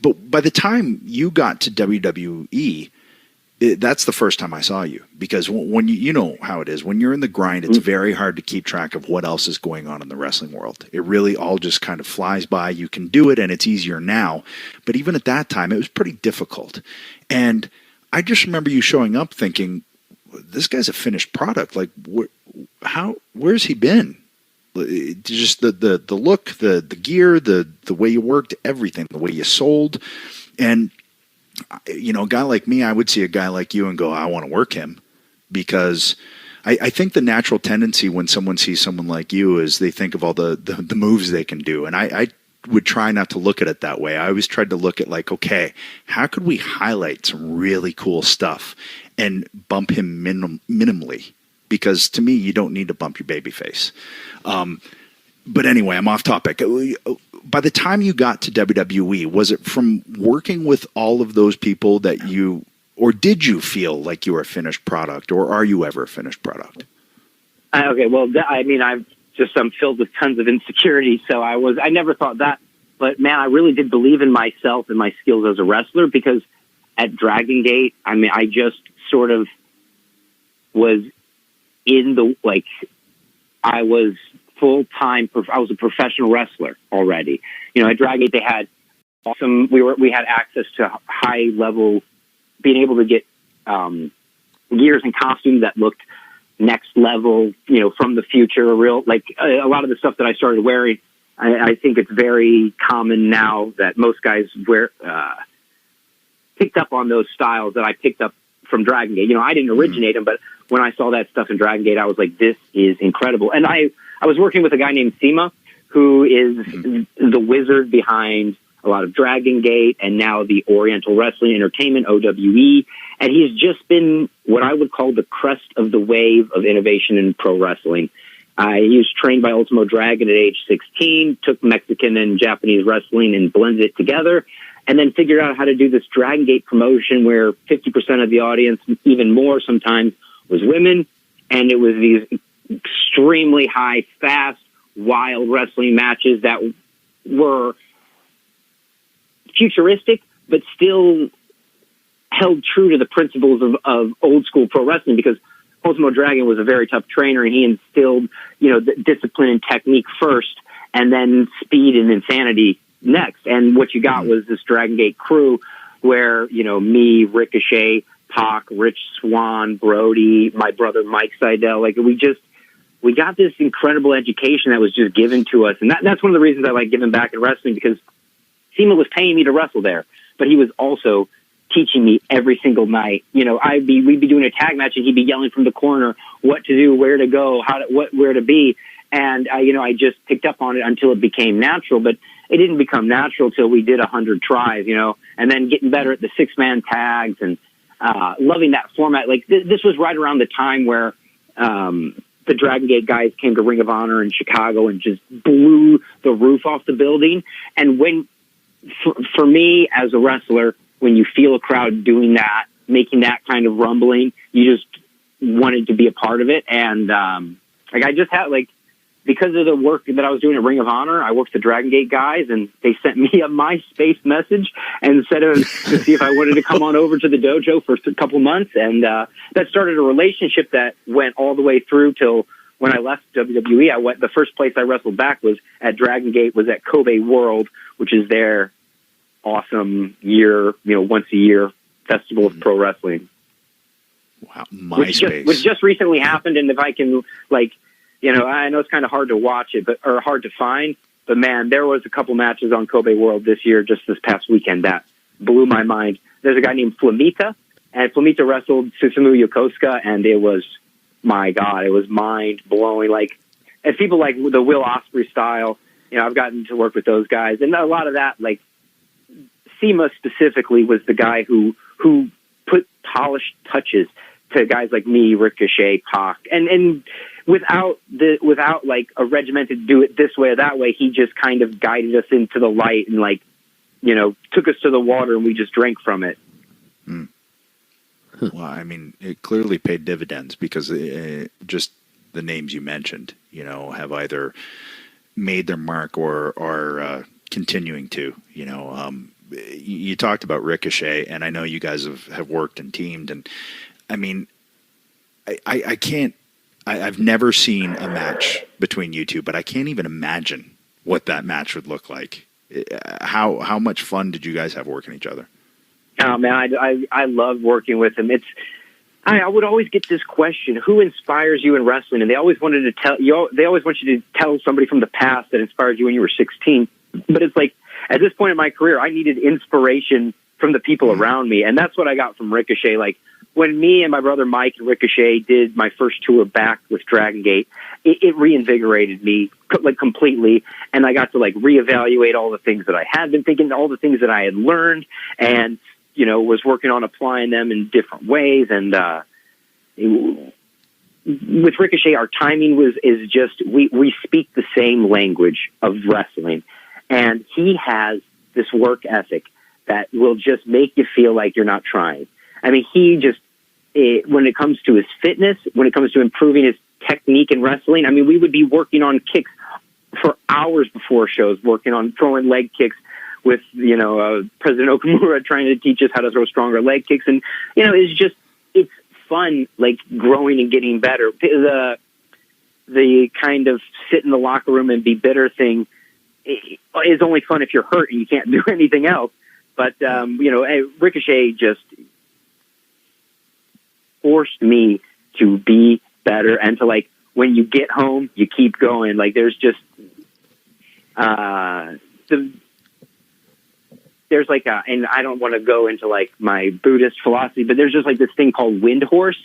But by the time you got to WWE, that's the first time I saw you, because when you know how it is, when you're in the grind, it's very hard to keep track of what else is going on in the wrestling world. It really all just kind of flies by. You can do it, and it's easier now. But even at that time, it was pretty difficult. And I just remember you showing up thinking, this guy's a finished product. Like, where's he been? Just the look, the gear, the way you worked, everything, the way you sold. And, you know, a guy like me, I would see a guy like you and go, I want to work him, because I think the natural tendency when someone sees someone like you is they think of all the moves they can do. And I would try not to look at it that way. I always tried to look at like, okay, how could we highlight some really cool stuff and bump him minimally? Because to me, you don't need to bump your baby face. But anyway, I'm off topic. By the time you got to WWE, was it from working with all of those people that you, or did you feel like you were a finished product, or are you ever a finished product? Okay, well, I mean, I'm filled with tons of insecurity, so I never thought that. But man, I really did believe in myself and my skills as a wrestler, because at Dragon Gate, I mean, I just sort of was in the, like, I was full-time, I was a professional wrestler already. You know, at Dragon Gate, they had awesome, we had access to high-level, being able to get gears and costumes that looked next level, you know, from the future, a lot of the stuff that I started wearing. I think it's very common now that most guys picked up on those styles that I picked up from Dragon Gate. You know, I didn't originate them, but when I saw that stuff in Dragon Gate, I was like, this is incredible. And I was working with a guy named Sima, who is the wizard behind a lot of Dragon Gate and now the Oriental Wrestling Entertainment, OWE. And he's just been what I would call the crest of the wave of innovation in pro wrestling. He was trained by Ultimo Dragon at age 16, took Mexican and Japanese wrestling and blended it together, and then figured out how to do this Dragon Gate promotion where 50% of the audience, even more sometimes, was women. And it was these extremely high, fast, wild wrestling matches that were futuristic, but still held true to the principles of old school pro wrestling, because Ultimo Dragon was a very tough trainer, and he instilled, you know, the discipline and technique first, and then speed and insanity next. And what you got was this Dragon Gate crew where, you know, me, Ricochet, Pac, Rich Swann, Brody, my brother Mike Sydal, like we got this incredible education that was just given to us. And that's one of the reasons I like giving back in wrestling, because Sima was paying me to wrestle there, but he was also teaching me every single night. You know, we'd be doing a tag match and he'd be yelling from the corner what to do, where to go, where to be. And, you know, I just picked up on it until it became natural, but it didn't become natural till we did 100 tries, you know, and then getting better at the 6-man tags and, loving that format. Like this was right around the time where, the Dragon Gate guys came to Ring of Honor in Chicago and just blew the roof off the building. And for me as a wrestler, when you feel a crowd doing that, making that kind of rumbling, you just wanted to be a part of it. And, like I just had, like, because of the work that I was doing at Ring of Honor, I worked the Dragon Gate guys, and they sent me a MySpace message and said to see if I wanted to come on over to the dojo for a couple months. And that started a relationship that went all the way through till when I left WWE. The first place I wrestled back was at Dragon Gate, was at Kobe World, which is their awesome year, you know, once a year festival of pro wrestling. Wow, MySpace. Which just recently happened, and if I can, like, you know, I know it's kind of hard to watch it, or hard to find, but man, there was a couple matches on Kobe World this year, just this past weekend, that blew my mind. There's a guy named Flamita, and Flamita wrestled Susumu Yokosuka, and it was, my God, it was mind-blowing. Like, as people like the Will Ospreay style, you know, I've gotten to work with those guys, and a lot of that, like, Sima specifically was the guy who put polished touches to guys like me, Ricochet, Pac, and without like a regimented do it this way or that way, he just kind of guided us into the light and, like, you know, took us to the water and we just drank from it. Well, I mean, it clearly paid dividends, because just the names you mentioned, you know, have either made their mark or are continuing to, you know. You talked about Ricochet, and I know you guys have worked and teamed, and I mean, I can't, I've never seen a match between you two, but I can't even imagine what that match would look like. How much fun did you guys have working each other? Oh man, I love working with him. I would always get this question: who inspires you in wrestling? And they always wanted to tell you. They always want you to tell somebody from the past that inspired you when you were 16. But it's like at this point in my career, I needed inspiration from the people around me, and that's what I got from Ricochet. Like when me and my brother Mike and Ricochet did my first tour back with Dragon Gate, it reinvigorated me like completely, and I got to like reevaluate all the things that I had been thinking, all the things that I had learned, and was working on applying them in different ways. And with Ricochet, our timing is just we speak the same language of wrestling, and he has this work ethic that will just make you feel like you're not trying. I mean, when it comes to his fitness, when it comes to improving his technique in wrestling, I mean, we would be working on kicks for hours before shows, working on throwing leg kicks with, President Okamura trying to teach us how to throw stronger leg kicks. And, it's fun, like growing and getting better. The kind of sit in the locker room and be bitter thing is only fun if you're hurt and you can't do anything else. But, Ricochet just forced me to be better and to, like, when you get home, you keep going. Like, there's just, there's like and I don't want to go into like my Buddhist philosophy, but there's just like this thing called wind horse,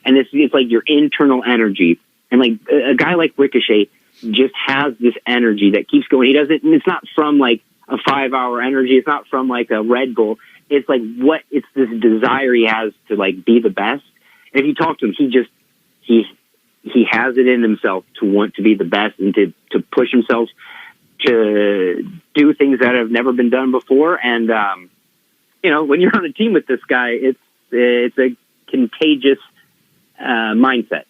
and it's like your internal energy. And like a guy like Ricochet just has this energy that keeps going. He doesn't, and it's not from like a 5-hour energy. It's not from like a Red Bull. It's like it's this desire he has to like be the best. And if you talk to him, he has it in himself to want to be the best and to push himself to do things that have never been done before. And, when you're on a team with this guy, it's a contagious mindset.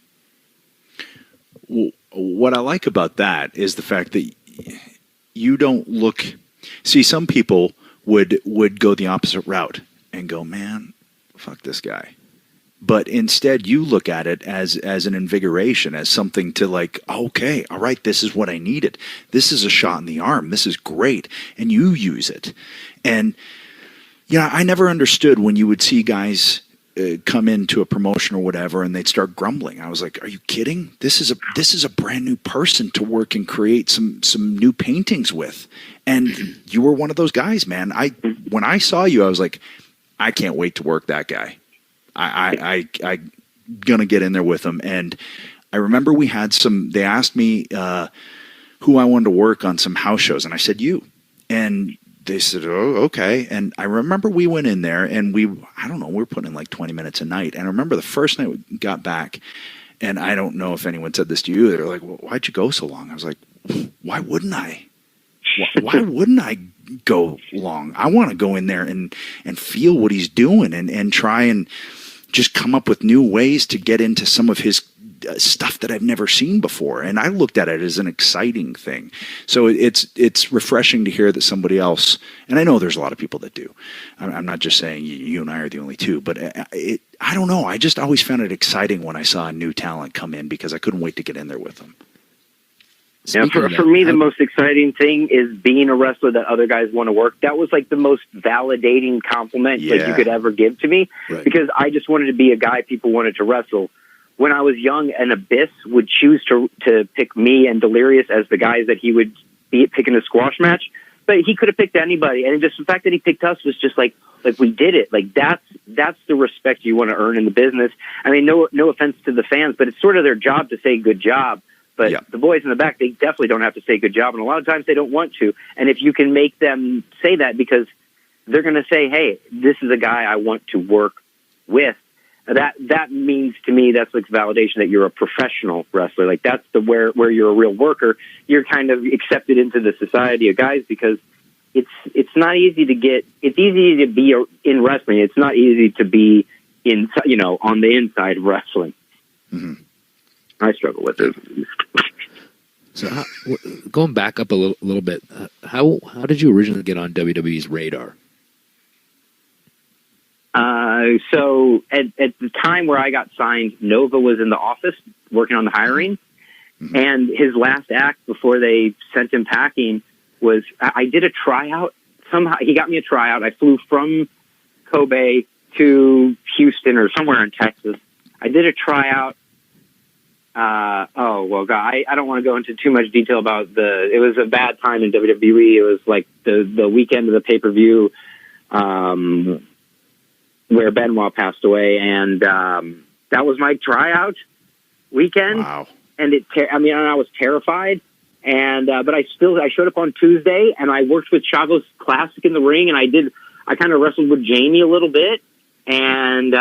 What I like about that is the fact that you don't look. See, some people would go the opposite route and go, man, fuck this guy. But instead, you look at it as an invigoration, as something to like, okay, all right, this is what I needed. This is a shot in the arm. This is great. And you use it. And, I never understood when you would see guys come into a promotion or whatever and they'd start grumbling. I was like, are you kidding? This is a brand new person to work and create some new paintings with. And you were one of those guys, man. When I saw you, I was like, I can't wait to work that guy. I gonna get in there with them. And I remember they asked me who I wanted to work on some house shows, and I said you. And they said, oh, okay. And I remember we went in there and we were putting in like 20 minutes a night. And I remember the first night we got back, and I don't know if anyone said this to you. They're like, well, why'd you go so long? I was like, why wouldn't I? Why wouldn't I go long? I want to go in there and feel what he's doing and try and just come up with new ways to get into some of his stuff that I've never seen before. And I looked at it as an exciting thing. So it's refreshing to hear that somebody else, and I know there's a lot of people that do. I'm not just saying you and I are the only two, but I don't know. I just always found it exciting when I saw a new talent come in because I couldn't wait to get in there with them. Yeah, for me, the most exciting thing is being a wrestler that other guys want to work. That was like the most validating compliment that you could ever give to me, because I just wanted to be a guy people wanted to wrestle. When I was young, an Abyss would choose to pick me and Delirious as the guys that he would be picking a squash match, but he could have picked anybody. And just the fact that he picked us was just like we did it. Like that's the respect you want to earn in the business. I mean, no offense to the fans, but it's sort of their job to say good job. But the boys in the back, they definitely don't have to say good job. And a lot of times they don't want to. And if you can make them say that, because they're going to say, hey, this is a guy I want to work with, that means to me, that's like validation that you're a professional wrestler. Like that's where you're a real worker. You're kind of accepted into the society of guys, because it's not easy to get, it's easy to be in wrestling. It's not easy to be on the inside of wrestling. Mm-hmm. I struggle with it. So going back up a little bit, how did you originally get on WWE's radar? So at the time where I got signed, Nova was in the office working on the hiring, and his last act before they sent him packing was I did a tryout. Somehow he got me a tryout. I flew from Kobe to Houston or somewhere in Texas. I did a tryout. Oh, well, God, I don't want to go into too much detail about it was a bad time in WWE. It was like the weekend of the pay-per-view, where Benoit passed away. And, that was my tryout weekend. Wow. And I was terrified. And, but I showed up on Tuesday and I worked with Chavo's Classic in the ring, and I kind of wrestled with Jamie a little bit. And,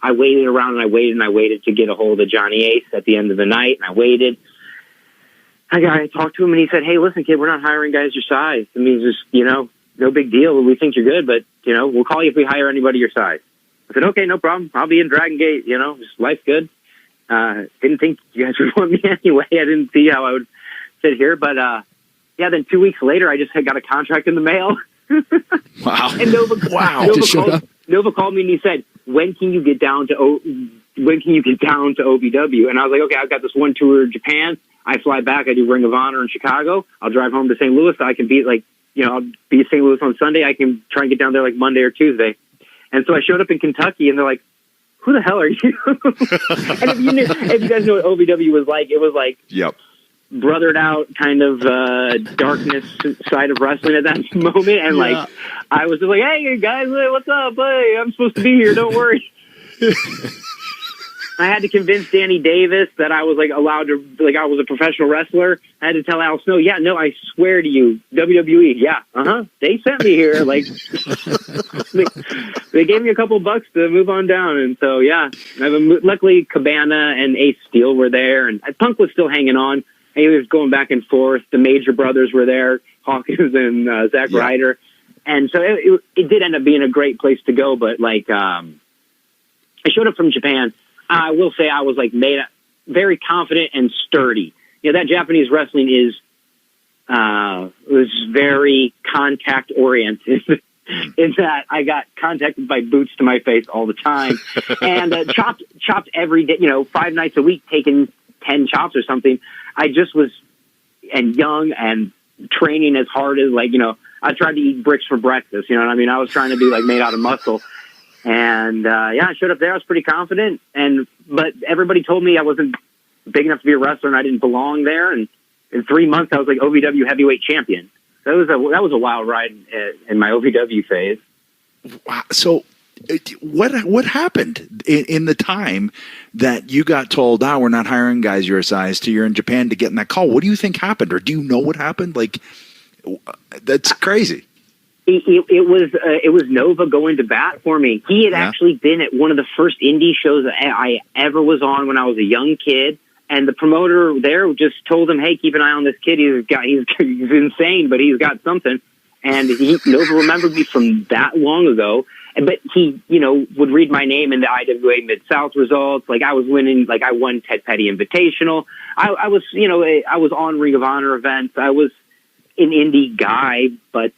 I waited around and I waited to get a hold of Johnny Ace at the end of the night, and I waited. I talked to him and he said, "Hey, listen, kid, we're not hiring guys your size. I mean, just, no big deal. We think you're good, but, we'll call you if we hire anybody your size." I said, "Okay, no problem. I'll be in Dragon Gate, just life's good." Didn't think you guys would want me anyway. I didn't see how I would fit here, but, then 2 weeks later, I just got a contract in the mail. Wow. And Nova called me and he said, when can you get down to OVW? And I was like, okay, I've got this one tour in Japan. I fly back. I do Ring of Honor in Chicago. I'll drive home to St. Louis. So I can be I'll be in St. Louis on Sunday. I can try and get down there like Monday or Tuesday. And so I showed up in Kentucky, and they're like, "Who the hell are you?" And if you guys know what OVW was like, it was like, yep, brothered out kind of darkness side of wrestling at that moment. And I was just like, "Hey guys, what's up? Hey, I'm supposed to be here. Don't worry." I had to convince Danny Davis that I was allowed to, I was a professional wrestler. I had to tell Al Snow, "Yeah, no, I swear to you, WWE, yeah, they sent me here." They gave me a couple bucks to move on down. And so, yeah, luckily Cabana and Ace Steel were there, and Punk was still hanging on. He was going back and forth. The Major Brothers were there, Hawkins and Zack Ryder. And so it did end up being a great place to go. But I showed up from Japan. I will say I was very confident and sturdy. That Japanese wrestling was very contact oriented in that I got contacted by boots to my face all the time, and chopped every day, 5 nights a week, taking 10 chops or something. I just was young and training as hard as I tried to eat bricks for breakfast. You know what I mean? I was trying to be made out of muscle. And, I showed up there. I was pretty confident. But everybody told me I wasn't big enough to be a wrestler and I didn't belong there. And in 3 months, I was OVW heavyweight champion. So that was a wild ride in my OVW phase. Wow. So what happened in the time that you got told, we're not hiring guys your size, to you're in Japan to get in that call? What do you think happened? Or do you know what happened? That's crazy. It was Nova going to bat for me. He had actually been at one of the first indie shows that I ever was on when I was a young kid, and the promoter there just told him, "Hey, keep an eye on this kid. He's insane, but he's got something." And Nova remembered me from that long ago. But he, would read my name in the IWA Mid-South results. I was winning, I won Ted Petty Invitational. I was on Ring of Honor events. I was an indie guy, but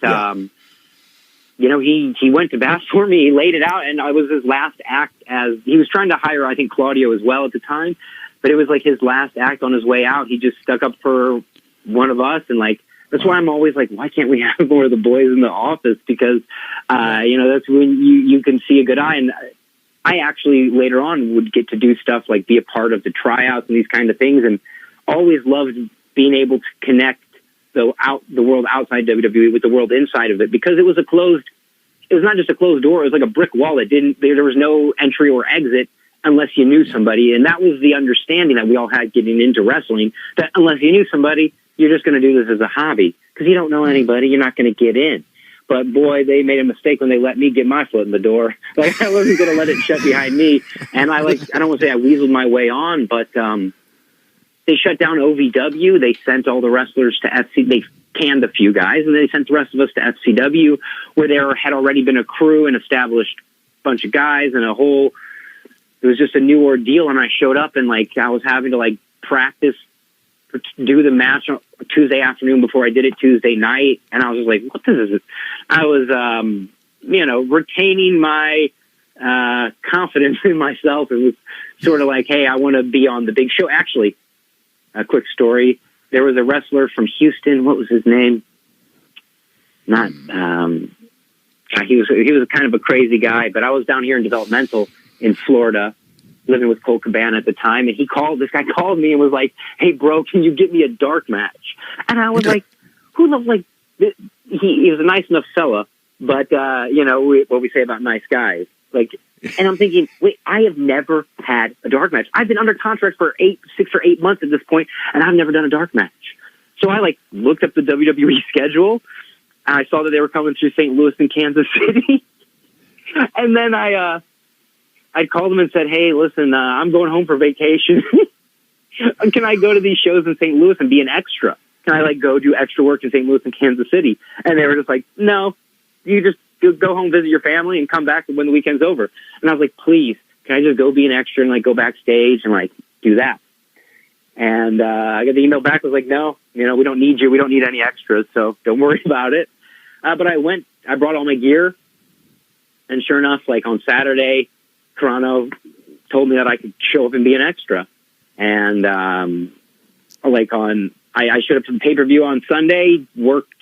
he went to bat for me. He laid it out, and I was his last act. As he was trying to hire, I think, Claudio as well at the time, but it was his last act on his way out. He just stuck up for one of us, and that's why I'm always why can't we have more of the boys in the office? Because that's when you can see a good eye. And I actually later on would get to do stuff be a part of the tryouts and these kind of things, and always loved being able to connect the world outside WWE with the world inside of it, because it was not just a closed door. It was a brick wall. There was no entry or exit unless you knew somebody. And that was the understanding that we all had getting into wrestling, that unless you knew somebody, you're just going to do this as a hobby, because you don't know anybody. You're not going to get in. But boy, they made a mistake when they let me get my foot in the door. I wasn't going to let it shut behind me. And I don't want to say I weaseled my way on, but, they shut down OVW. They sent all the wrestlers to FC. They canned a few guys, and they sent the rest of us to FCW, where there had already been a crew and established bunch of guys and it was just a new ordeal. And I showed up and I was having to practice, do the match on Tuesday afternoon before I did it Tuesday night. And I was just what is this? I was, retaining my confidence in myself. It was sort of hey, I want to be on the big show. Actually, a quick story. There was a wrestler from Houston. What was his name? He was kind of a crazy guy, but I was down here in developmental in Florida, living with Cole Cabana at the time, and this guy called me and was like, "Hey, bro, can you get me a dark match?" And I was like, "Who the like?" He was a nice enough fella, but what we say about nice guys, like. And I'm thinking, wait, I have never had a dark match. I've been under contract for 6 or 8 months at this point, and I've never done a dark match. So I looked up the WWE schedule, and I saw that they were coming through St. Louis and Kansas City. And then I called them and said, "Hey, listen, I'm going home for vacation. Can I go to these shows in St. Louis and be an extra? Can I go do extra work in St. Louis and Kansas City?" And they were just like, "No, you just go home, visit your family, and come back when the weekend's over." And I was like, "Please, can I just go be an extra and go backstage and do that?" And I got the email back. Was like, "No, we don't need you. We don't need any extras, so don't worry about it." But I brought all my gear, and sure enough, on Saturday, Toronto told me that I could show up and be an extra. And I showed up to the pay-per-view on Sunday, worked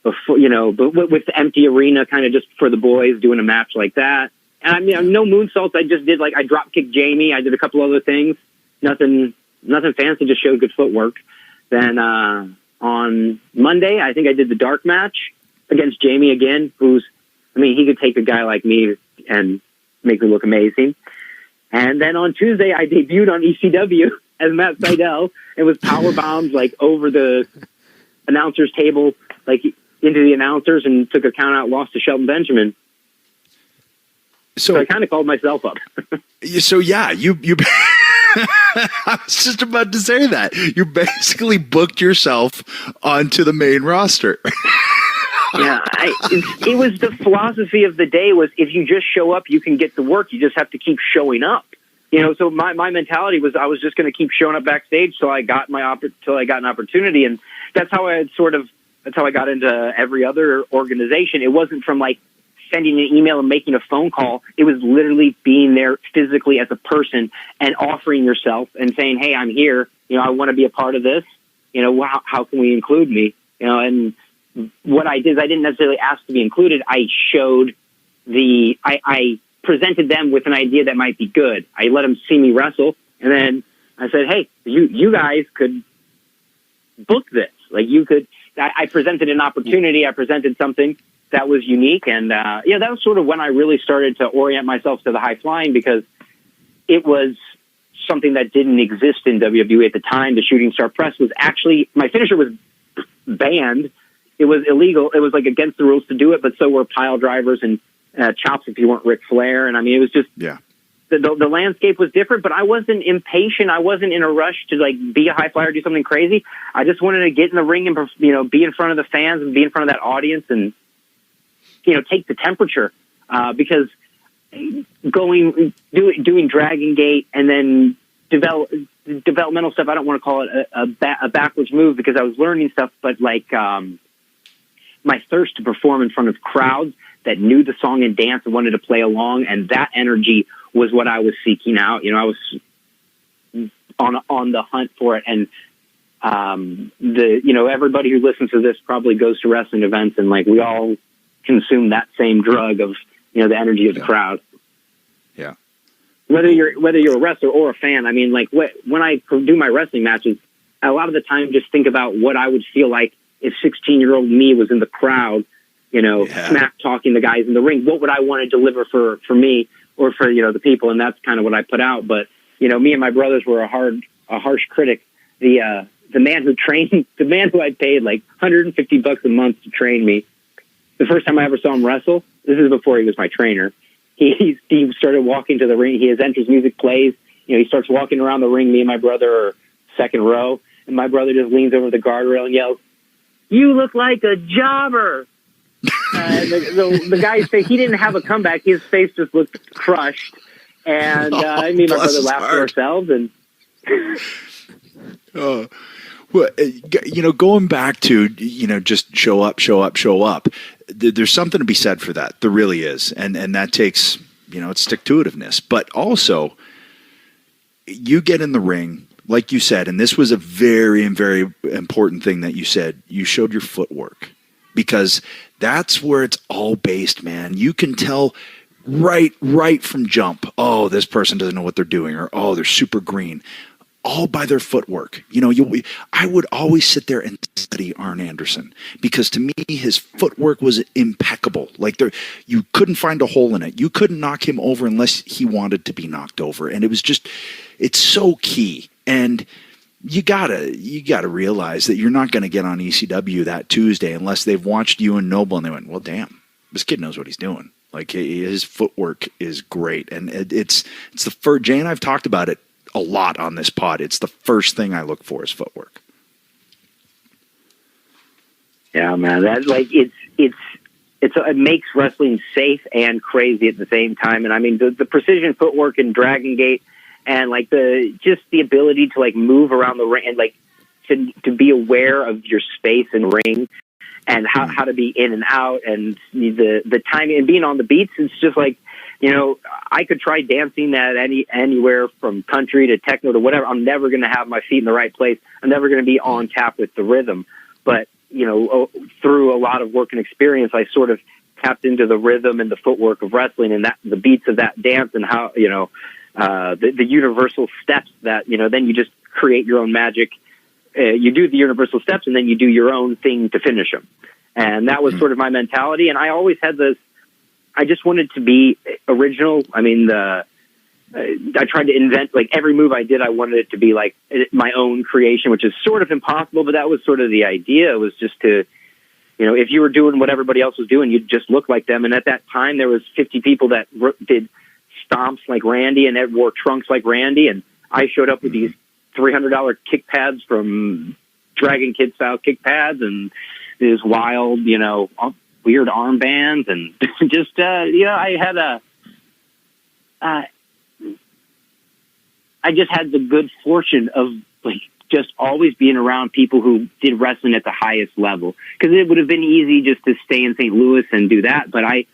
before, but with the empty arena, kind of just for the boys, doing a match like that. And I mean, no moonsaults. I just did I drop kicked Jamie. I did a couple other things. Nothing fancy. Just showed good footwork. Then on Monday, I think I did the dark match against Jamie again. He could take a guy like me and make me look amazing. And then on Tuesday, I debuted on ECW as Matt Sydal. It was power bombs over the announcer's table, into the announcers, and took a count out loss to Shelton Benjamin. So I kind of called myself up. So yeah, you I was just about to say that. You basically booked yourself onto the main roster. Yeah, it was the philosophy of the day was if you just show up, you can get the work. You just have to keep showing up. So my mentality was I was just going to keep showing up backstage till I got an opportunity, and that's how that's how I got into every other organization. It wasn't from sending an email and making a phone call. It was literally being there physically as a person and offering yourself and saying, "Hey, I'm here. I want to be a part of this. How can we include me?" And what I did is I didn't necessarily ask to be included. I presented them with an idea that might be good. I let them see me wrestle, and then I said, "Hey, you guys could book this. You could." I presented an opportunity. I presented something that was unique, and that was sort of when I really started to orient myself to the high flying, because it was something that didn't exist in WWE at the time. The shooting star press was actually, my finisher was banned. It was illegal. It was against the rules to do it, but so were pile drivers and chops if you weren't Ric Flair. And I mean, it was just the landscape was different, but I wasn't impatient. I wasn't in a rush to be a high flyer, do something crazy. I just wanted to get in the ring and be in front of the fans and be in front of that audience and take the temperature, because doing Dragon Gate and then developmental stuff. I don't want to call it a backwards move, because I was learning stuff, but my thirst to perform in front of crowds that knew the song and dance and wanted to play along, and that energy was what I was seeking out. I was on the hunt for it, and everybody who listens to this probably goes to wrestling events, and we all consume that same drug of the energy of the crowd. Yeah. Whether you're a wrestler or a fan, I mean, when I do my wrestling matches, a lot of the time just think about what I would feel like if 16-year-old me was in the crowd, smack talking the guys in the ring. What would I want to deliver for me or for the people? And that's kind of what I put out. But me and my brothers were a harsh critic. The man who I paid $150 a month to train me. The first time I ever saw him wrestle, this is before he was my trainer. He started walking to the ring. His entrance music plays. He starts walking around the ring. Me and my brother are second row, and my brother just leans over the guardrail and yells, "You look like a jobber." The guy's face, he didn't have a comeback. His face just looked crushed. And me and my brother laughed at ourselves. And well, going back to, just show up. There's something to be said for that. There really is. And that takes, it's stick-to-itiveness. But also, you get in the ring, like you said, and this was a very, very important thing that you said. You showed your footwork, because that's where it's all based, man. You can tell right from jump. Oh, this person doesn't know what they're doing, or oh, they're super green. All by their footwork. You know, I would always sit there and study Arn Anderson because to me his footwork was impeccable. Like you couldn't find a hole in it. You couldn't knock him over unless he wanted to be knocked over, and it's so key. And you gotta realize that you're not going to get on ECW that Tuesday unless they've watched you and Noble and they went, well, damn, this kid knows what he's doing. Like his footwork is great, and it's the first. Jay and I've talked about it a lot on this pod. It's the first thing I look for is footwork. Yeah, man, that's like it makes wrestling safe and crazy at the same time. And I mean, the precision footwork in Dragon Gate, and like the ability to like move around the ring and like to be aware of your space and ring and how to be in and out and the timing and being on the beats. It's just like, you know, I could try dancing at anywhere from country to techno to whatever. I'm never going to have my feet in the right place. I'm never going to be on tap with the rhythm. But, you know, through a lot of work and experience, I sort of tapped into the rhythm and the footwork of wrestling and the beats of that dance and how, you know, the universal steps that, you know, then you just create your own magic. You do the universal steps and then you do your own thing to finish them. And that was sort of my mentality. And I always had this, I just wanted to be original. I mean, I tried to invent, like, every move I did, I wanted it to be, like, my own creation, which is sort of impossible, but that was sort of the idea. It was just to, you know, if you were doing what everybody else was doing, you'd just look like them. And at that time, there was 50 people that did stomps like Randy and that wore trunks like Randy. And I showed up with these $300 kick pads from Dragon Kid style kick pads and these wild, you know, weird armbands and just, you know, I just had the good fortune of like just always being around people who did wrestling at the highest level. Cause it would have been easy just to stay in St. Louis and do that. But I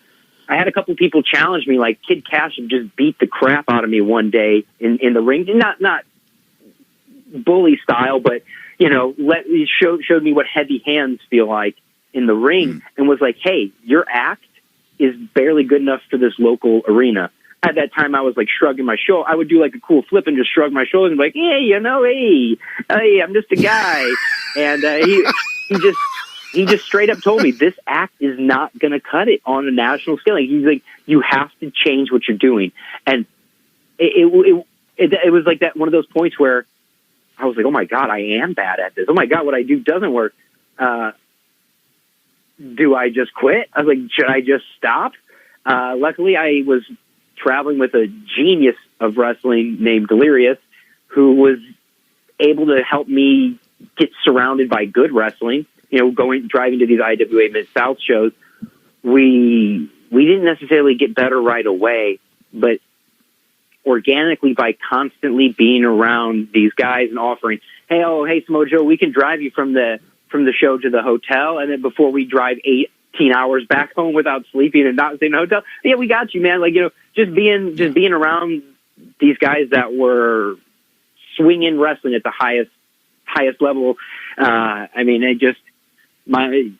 had a couple people challenge me, like Kid Cash just beat the crap out of me one day in the ring. Not bully style, but you know, showed me what heavy hands feel like in the ring and was like, hey, your act is barely good enough for this local arena. At that time, I was like shrugging my shoulder. I would do like a cool flip and just shrug my shoulders and be like, hey, you know, hey, I'm just a guy. And he just straight up told me this act is not going to cut it on a national scale. Like, he's like, you have to change what you're doing. And it was like that one of those points where I was like, oh my God, I am bad at this. Oh my God, what I do doesn't work. Do I just quit? I was like, should I just stop? Luckily, I was traveling with a genius of wrestling named Delirious, who was able to help me get surrounded by good wrestling. You know, driving to these IWA Mid-South shows, we didn't necessarily get better right away, but organically by constantly being around these guys and offering, hey Samoa Joe, we can drive you from the show to the hotel, and then before we drive 18 hours back home without sleeping and not staying in a hotel, yeah, we got you, man. Like, you know, just being around these guys that were swinging wrestling at the highest level. I mean, my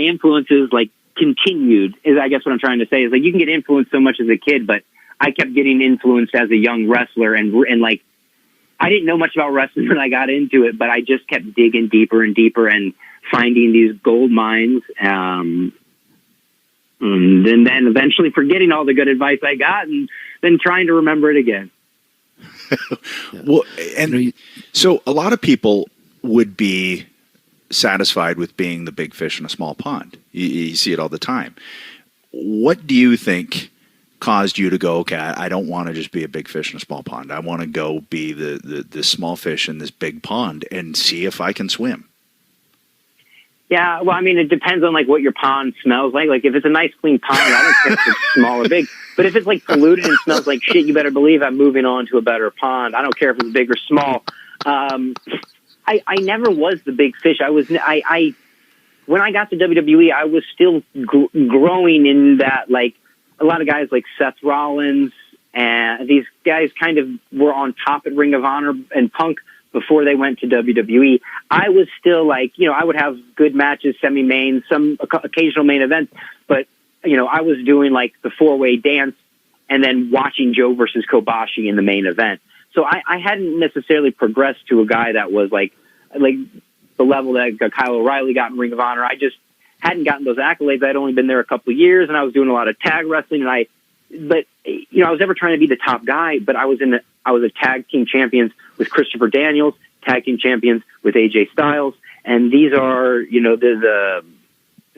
influences like continued. Is I guess what I'm trying to say is like you can get influenced so much as a kid, but I kept getting influenced as a young wrestler, and like I didn't know much about wrestling when I got into it, but I just kept digging deeper and deeper and finding these gold mines. And then eventually forgetting all the good advice I got and then trying to remember it again. Well, and so a lot of people would be satisfied with being the big fish in a small pond. You see it all the time. What do you think caused you to go, okay, I don't want to just be a big fish in a small pond. I want to go be the small fish in this big pond and see if I can swim? Yeah, well, I mean, it depends on like what your pond smells like. Like if it's a nice clean pond, I don't care if it's small or big. But if it's like polluted and smells like shit, you better believe I'm moving on to a better pond. I don't care if it's big or small. I never was the big fish. When I got to WWE, I was still growing in that, like, a lot of guys like Seth Rollins and these guys kind of were on top at Ring of Honor and Punk before they went to WWE. I was still like, you know, I would have good matches, semi-main, some occasional main events, but I was doing like the 4-way dance and then watching Joe versus Kobashi in the main event. So I hadn't necessarily progressed to a guy that was like the level that Kyle O'Reilly got in Ring of Honor. I just hadn't gotten those accolades. I'd only been there a couple of years, and I was doing a lot of tag wrestling. I was never trying to be the top guy, but I was a tag team champions with Christopher Daniels, tag team champions with AJ Styles, and these are the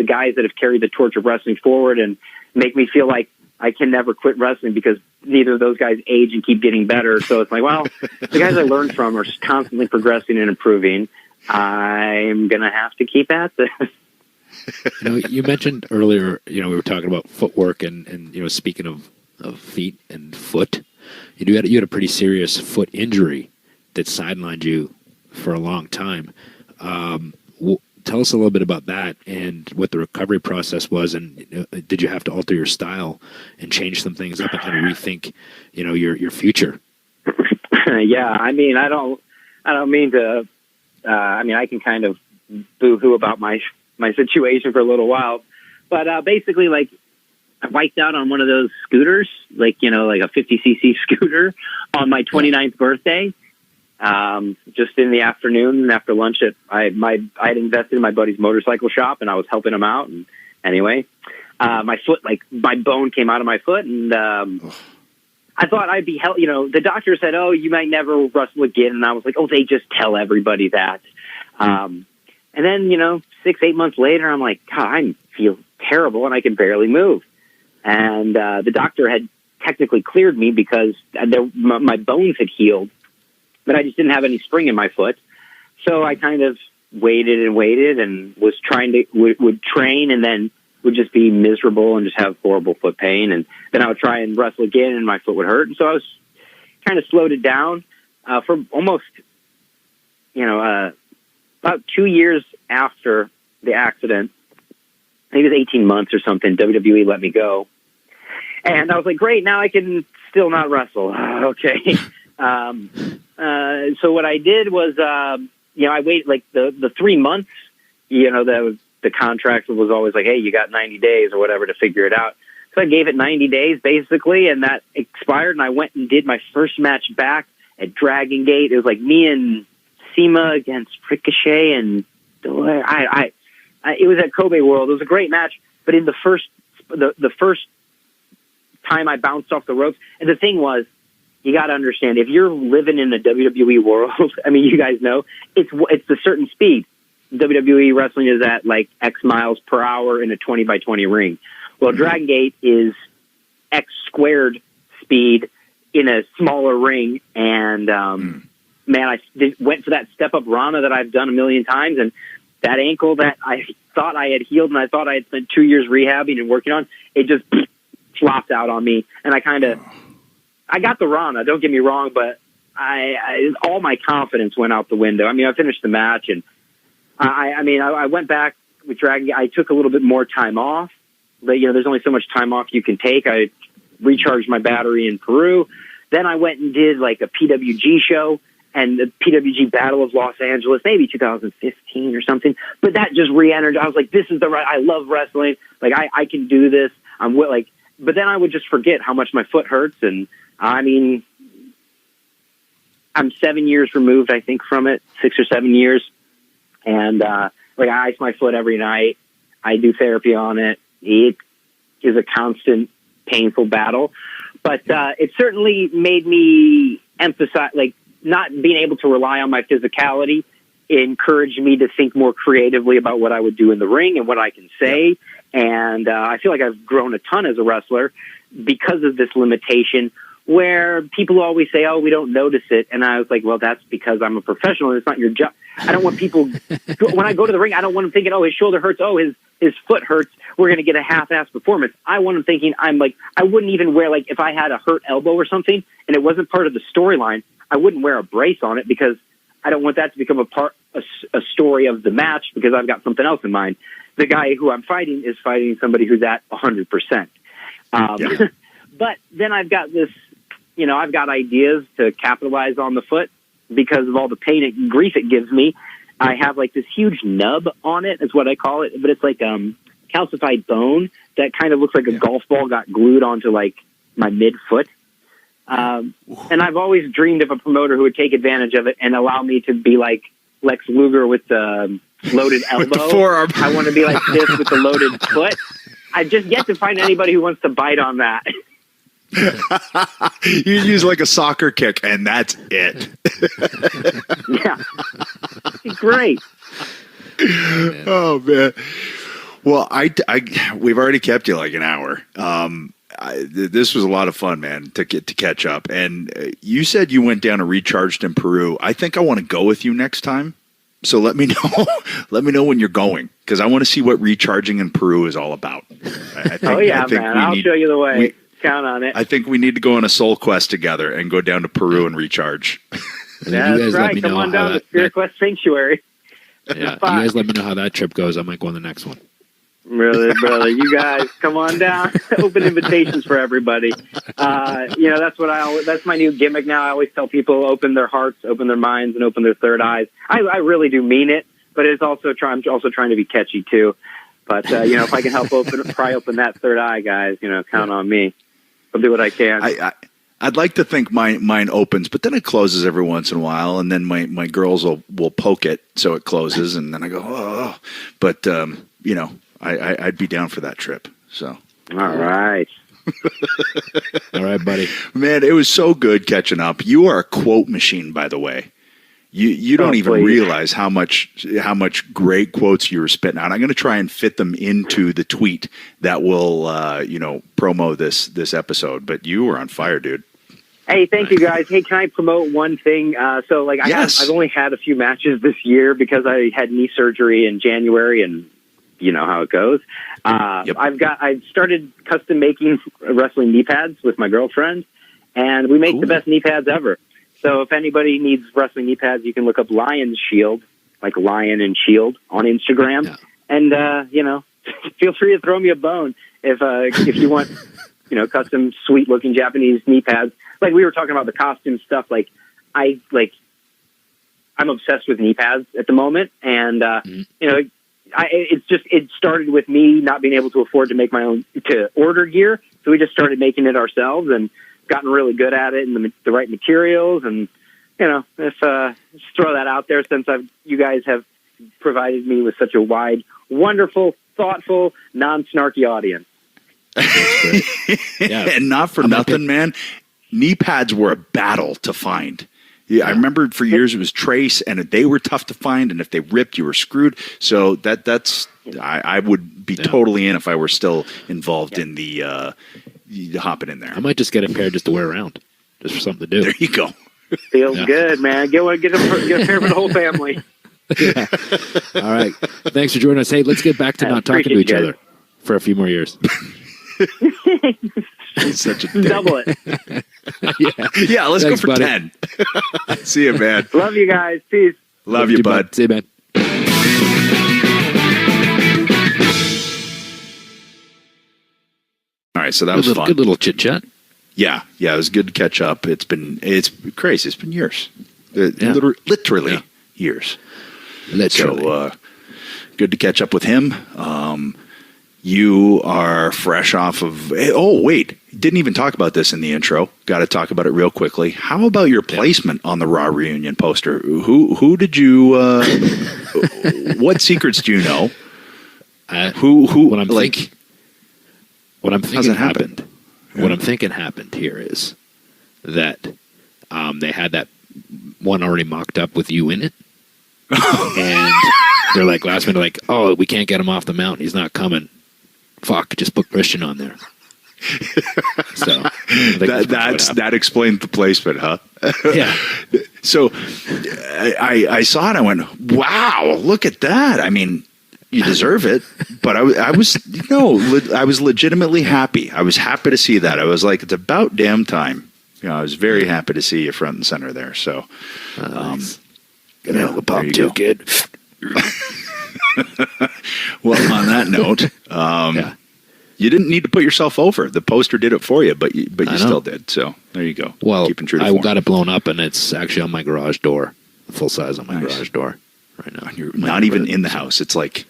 guys that have carried the torch of wrestling forward and make me feel like I can never quit wrestling because neither of those guys age and keep getting better. So it's like, well, the guys I learned from are constantly progressing and improving. I'm going to have to keep at this. You mentioned earlier, we were talking about footwork and speaking of feet and foot, you had a pretty serious foot injury that sidelined you for a long time. Tell us a little bit about that and what the recovery process was, and did you have to alter your style and change some things up and kind of rethink, your future? Yeah, I don't mean to. I can kind of boo-hoo about my situation for a little while, but basically, like, I wiped out on one of those scooters, like a 50cc scooter, on my 29th birthday. Just in the afternoon after lunch, I had invested in my buddy's motorcycle shop, and I was helping him out. And anyway, my foot, my bone came out of my foot, and I thought I'd be the doctor said, "Oh, you might never wrestle again," and I was like, "Oh, they just tell everybody that." And then 6-8 months later, I'm like, God, I feel terrible, and I can barely move. And the doctor had technically cleared me because my bones had healed, but I just didn't have any spring in my foot. So I kind of waited and was trying to would train and then would just be miserable and just have horrible foot pain. And then I would try and wrestle again and my foot would hurt. And so I was kind of slowed it down for almost, about 2 years after the accident. I think it was 18 months or something. WWE let me go. And I was like, great, now I can still not wrestle. Okay. So what I did was, I waited like the 3 months, the contract was always like, hey, you got 90 days or whatever to figure it out. So I gave it 90 days basically, and that expired, and I went and did my first match back at Dragon Gate. It was like me and Sema against Ricochet, and it was at Kobe World. It was a great match, but in the first time I bounced off the ropes, and the thing was, you got to understand, if you're living in the WWE world, you guys know, it's a certain speed. WWE wrestling is at like X miles per hour in a 20 by 20 ring. Well, Dragon Gate is X squared speed in a smaller ring. And, man, I went for that step up Rana that I've done a million times. And that ankle that I thought I had healed and I thought I had spent 2 years rehabbing and working on, it just flopped out on me. And I got the Rana, don't get me wrong, but all my confidence went out the window. I finished the match, and I went back with Dragon. I took a little bit more time off, but there's only so much time off you can take. I recharged my battery in Peru. Then I went and did like a PWG show and the PWG Battle of Los Angeles, maybe 2015 or something. But that just re-energized. I was like, this is I love wrestling. Like I can do this. But then I would just forget how much my foot hurts. And I'm 7 years removed, I think, from it, 6 or 7 years. And, I ice my foot every night. I do therapy on it. It is a constant, painful battle. But, it certainly made me emphasize, not being able to rely on my physicality encouraged me to think more creatively about what I would do in the ring and what I can say. And I feel like I've grown a ton as a wrestler because of this limitation, where people always say, oh, we don't notice it. And I was like, well, that's because I'm a professional and it's not your job. I don't want people, when I go to the ring, I don't want them thinking, oh, his shoulder hurts, oh, his foot hurts, we're going to get a half-assed performance. I want them thinking, I wouldn't even wear, if I had a hurt elbow or something and it wasn't part of the storyline, I wouldn't wear a brace on it because I don't want that to become a story of the match because I've got something else in mind. The guy who I'm fighting is fighting somebody who's at 100%. But then I've got this, I've got ideas to capitalize on the foot because of all the pain and grief it gives me. I have this huge nub on it, is what I call it, but it's calcified bone that kind of looks like a golf ball got glued onto like my midfoot. And I've always dreamed of a promoter who would take advantage of it and allow me to be like Lex Luger with the loaded elbow. With the forearm. I want to be like this with the loaded foot. I've just yet to find anybody who wants to bite on that. You use like a soccer kick, and that's it. Yeah. Great. Oh, man. Well, we've already kept you like an hour. This was a lot of fun, man, to catch up. And you said you went down and recharged in Peru. I think I want to go with you next time. So let me know. Let me know when you're going, because I want to see what recharging in Peru is all about. Man. I'll show you the way. Count on it. I think we need to go on a soul quest together and go down to Peru and recharge. That's right. Come on down to Spirit Quest Sanctuary. Yeah, you guys let me know how that trip goes. I might go on the next one. Brother, you guys come on down. Open invitations for everybody. That's my new gimmick now. I always tell people open their hearts, open their minds, and open their third eyes. I really do mean it, but I'm also trying to be catchy too. But if I can help pry open that third eye, guys, count on me. I'll do what I can. I'd like to think mine opens, but then it closes every once in a while, and then my girls will poke it so it closes, and then I go, oh. But I'd be down for that trip. So all right. All right, buddy. Man, it was so good catching up. You are a quote machine, by the way. You don't even realize how much great quotes you were spitting out. I'm going to try and fit them into the tweet that will promo this episode. But you were on fire, dude. Hey, thank you guys. Hey, can I promote one thing? Yes. I've only had a few matches this year because I had knee surgery in January, and you know how it goes. Yep. I've started custom making wrestling knee pads with my girlfriend, and we make the best knee pads ever. So if anybody needs wrestling knee pads, you can look up Lion's Shield, like Lion and Shield, on Instagram. Yeah. And, feel free to throw me a bone if you want, custom sweet-looking Japanese knee pads. Like we were talking about the costume stuff, I'm obsessed with knee pads at the moment. And, it started with me not being able to afford to make my own, to order gear. So we just started making it ourselves and gotten really good at it and the right materials. And, just throw that out there since you guys have provided me with such a wide, wonderful, thoughtful, non-snarky audience. Yeah. And not for nothing, man. Knee pads were a battle to find. Yeah, I remember for years it was Trace, and they were tough to find, and if they ripped, you were screwed. So I would be totally in if I were still involved in the hopping in there. I might just get a pair just to wear around, just for something to do. There you go. Feels good, man. Get a pair for the whole family. Yeah. All right. Thanks for joining us. Hey, let's get back to not talking to each other for a few more years. He's such a dick. Double it. Yeah, let's Thanks, go for buddy. 10. See you, man. Love you guys. Peace. Love you, bud. See you, man. All right, so that was fun. Good little chit chat. Yeah, it was good to catch up. It's crazy. It's been years, literally years. Literally. So good to catch up with him. You are fresh off of. Oh wait, didn't even talk about this in the intro. Got to talk about it real quickly. How about your placement on the Raw reunion poster? Who did you? What secrets do you know? What I'm thinking happened. Yeah. What I'm thinking happened here is that they had that one already mocked up with you in it, and they're like last minute, like, oh, we can't get him off the mountain. He's not coming. Fuck, just put Christian on there. So that explains the placement, huh? Yeah. So I saw it. I went, wow, look at that. I mean, you deserve it. But I was legitimately happy. I was happy to see that. I was like, it's about damn time. I was very happy to see you front and center there. So, nice. Get out of the pop too, kid. Well, on that note, you didn't need to put yourself over. The poster did it for you, but you still did. So there you go. Well, keeping true to I form. got it blown up, and it's actually on my garage door, full size on my garage door right now. You're not even in the house. It's like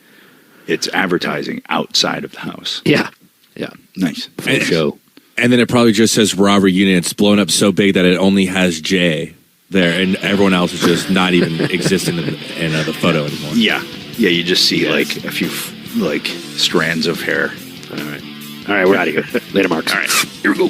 It's advertising outside of the house. Yeah. Yeah. Nice. Full show. And then it probably just says Raw Reunion. It's blown up so big that it only has Jay there, and everyone else is just not even existing in the photo anymore. Yeah. Yeah, you just see Yes. like a few like strands of hair. All right. All right, we're out of here. Later, Mark. All right. Here we go.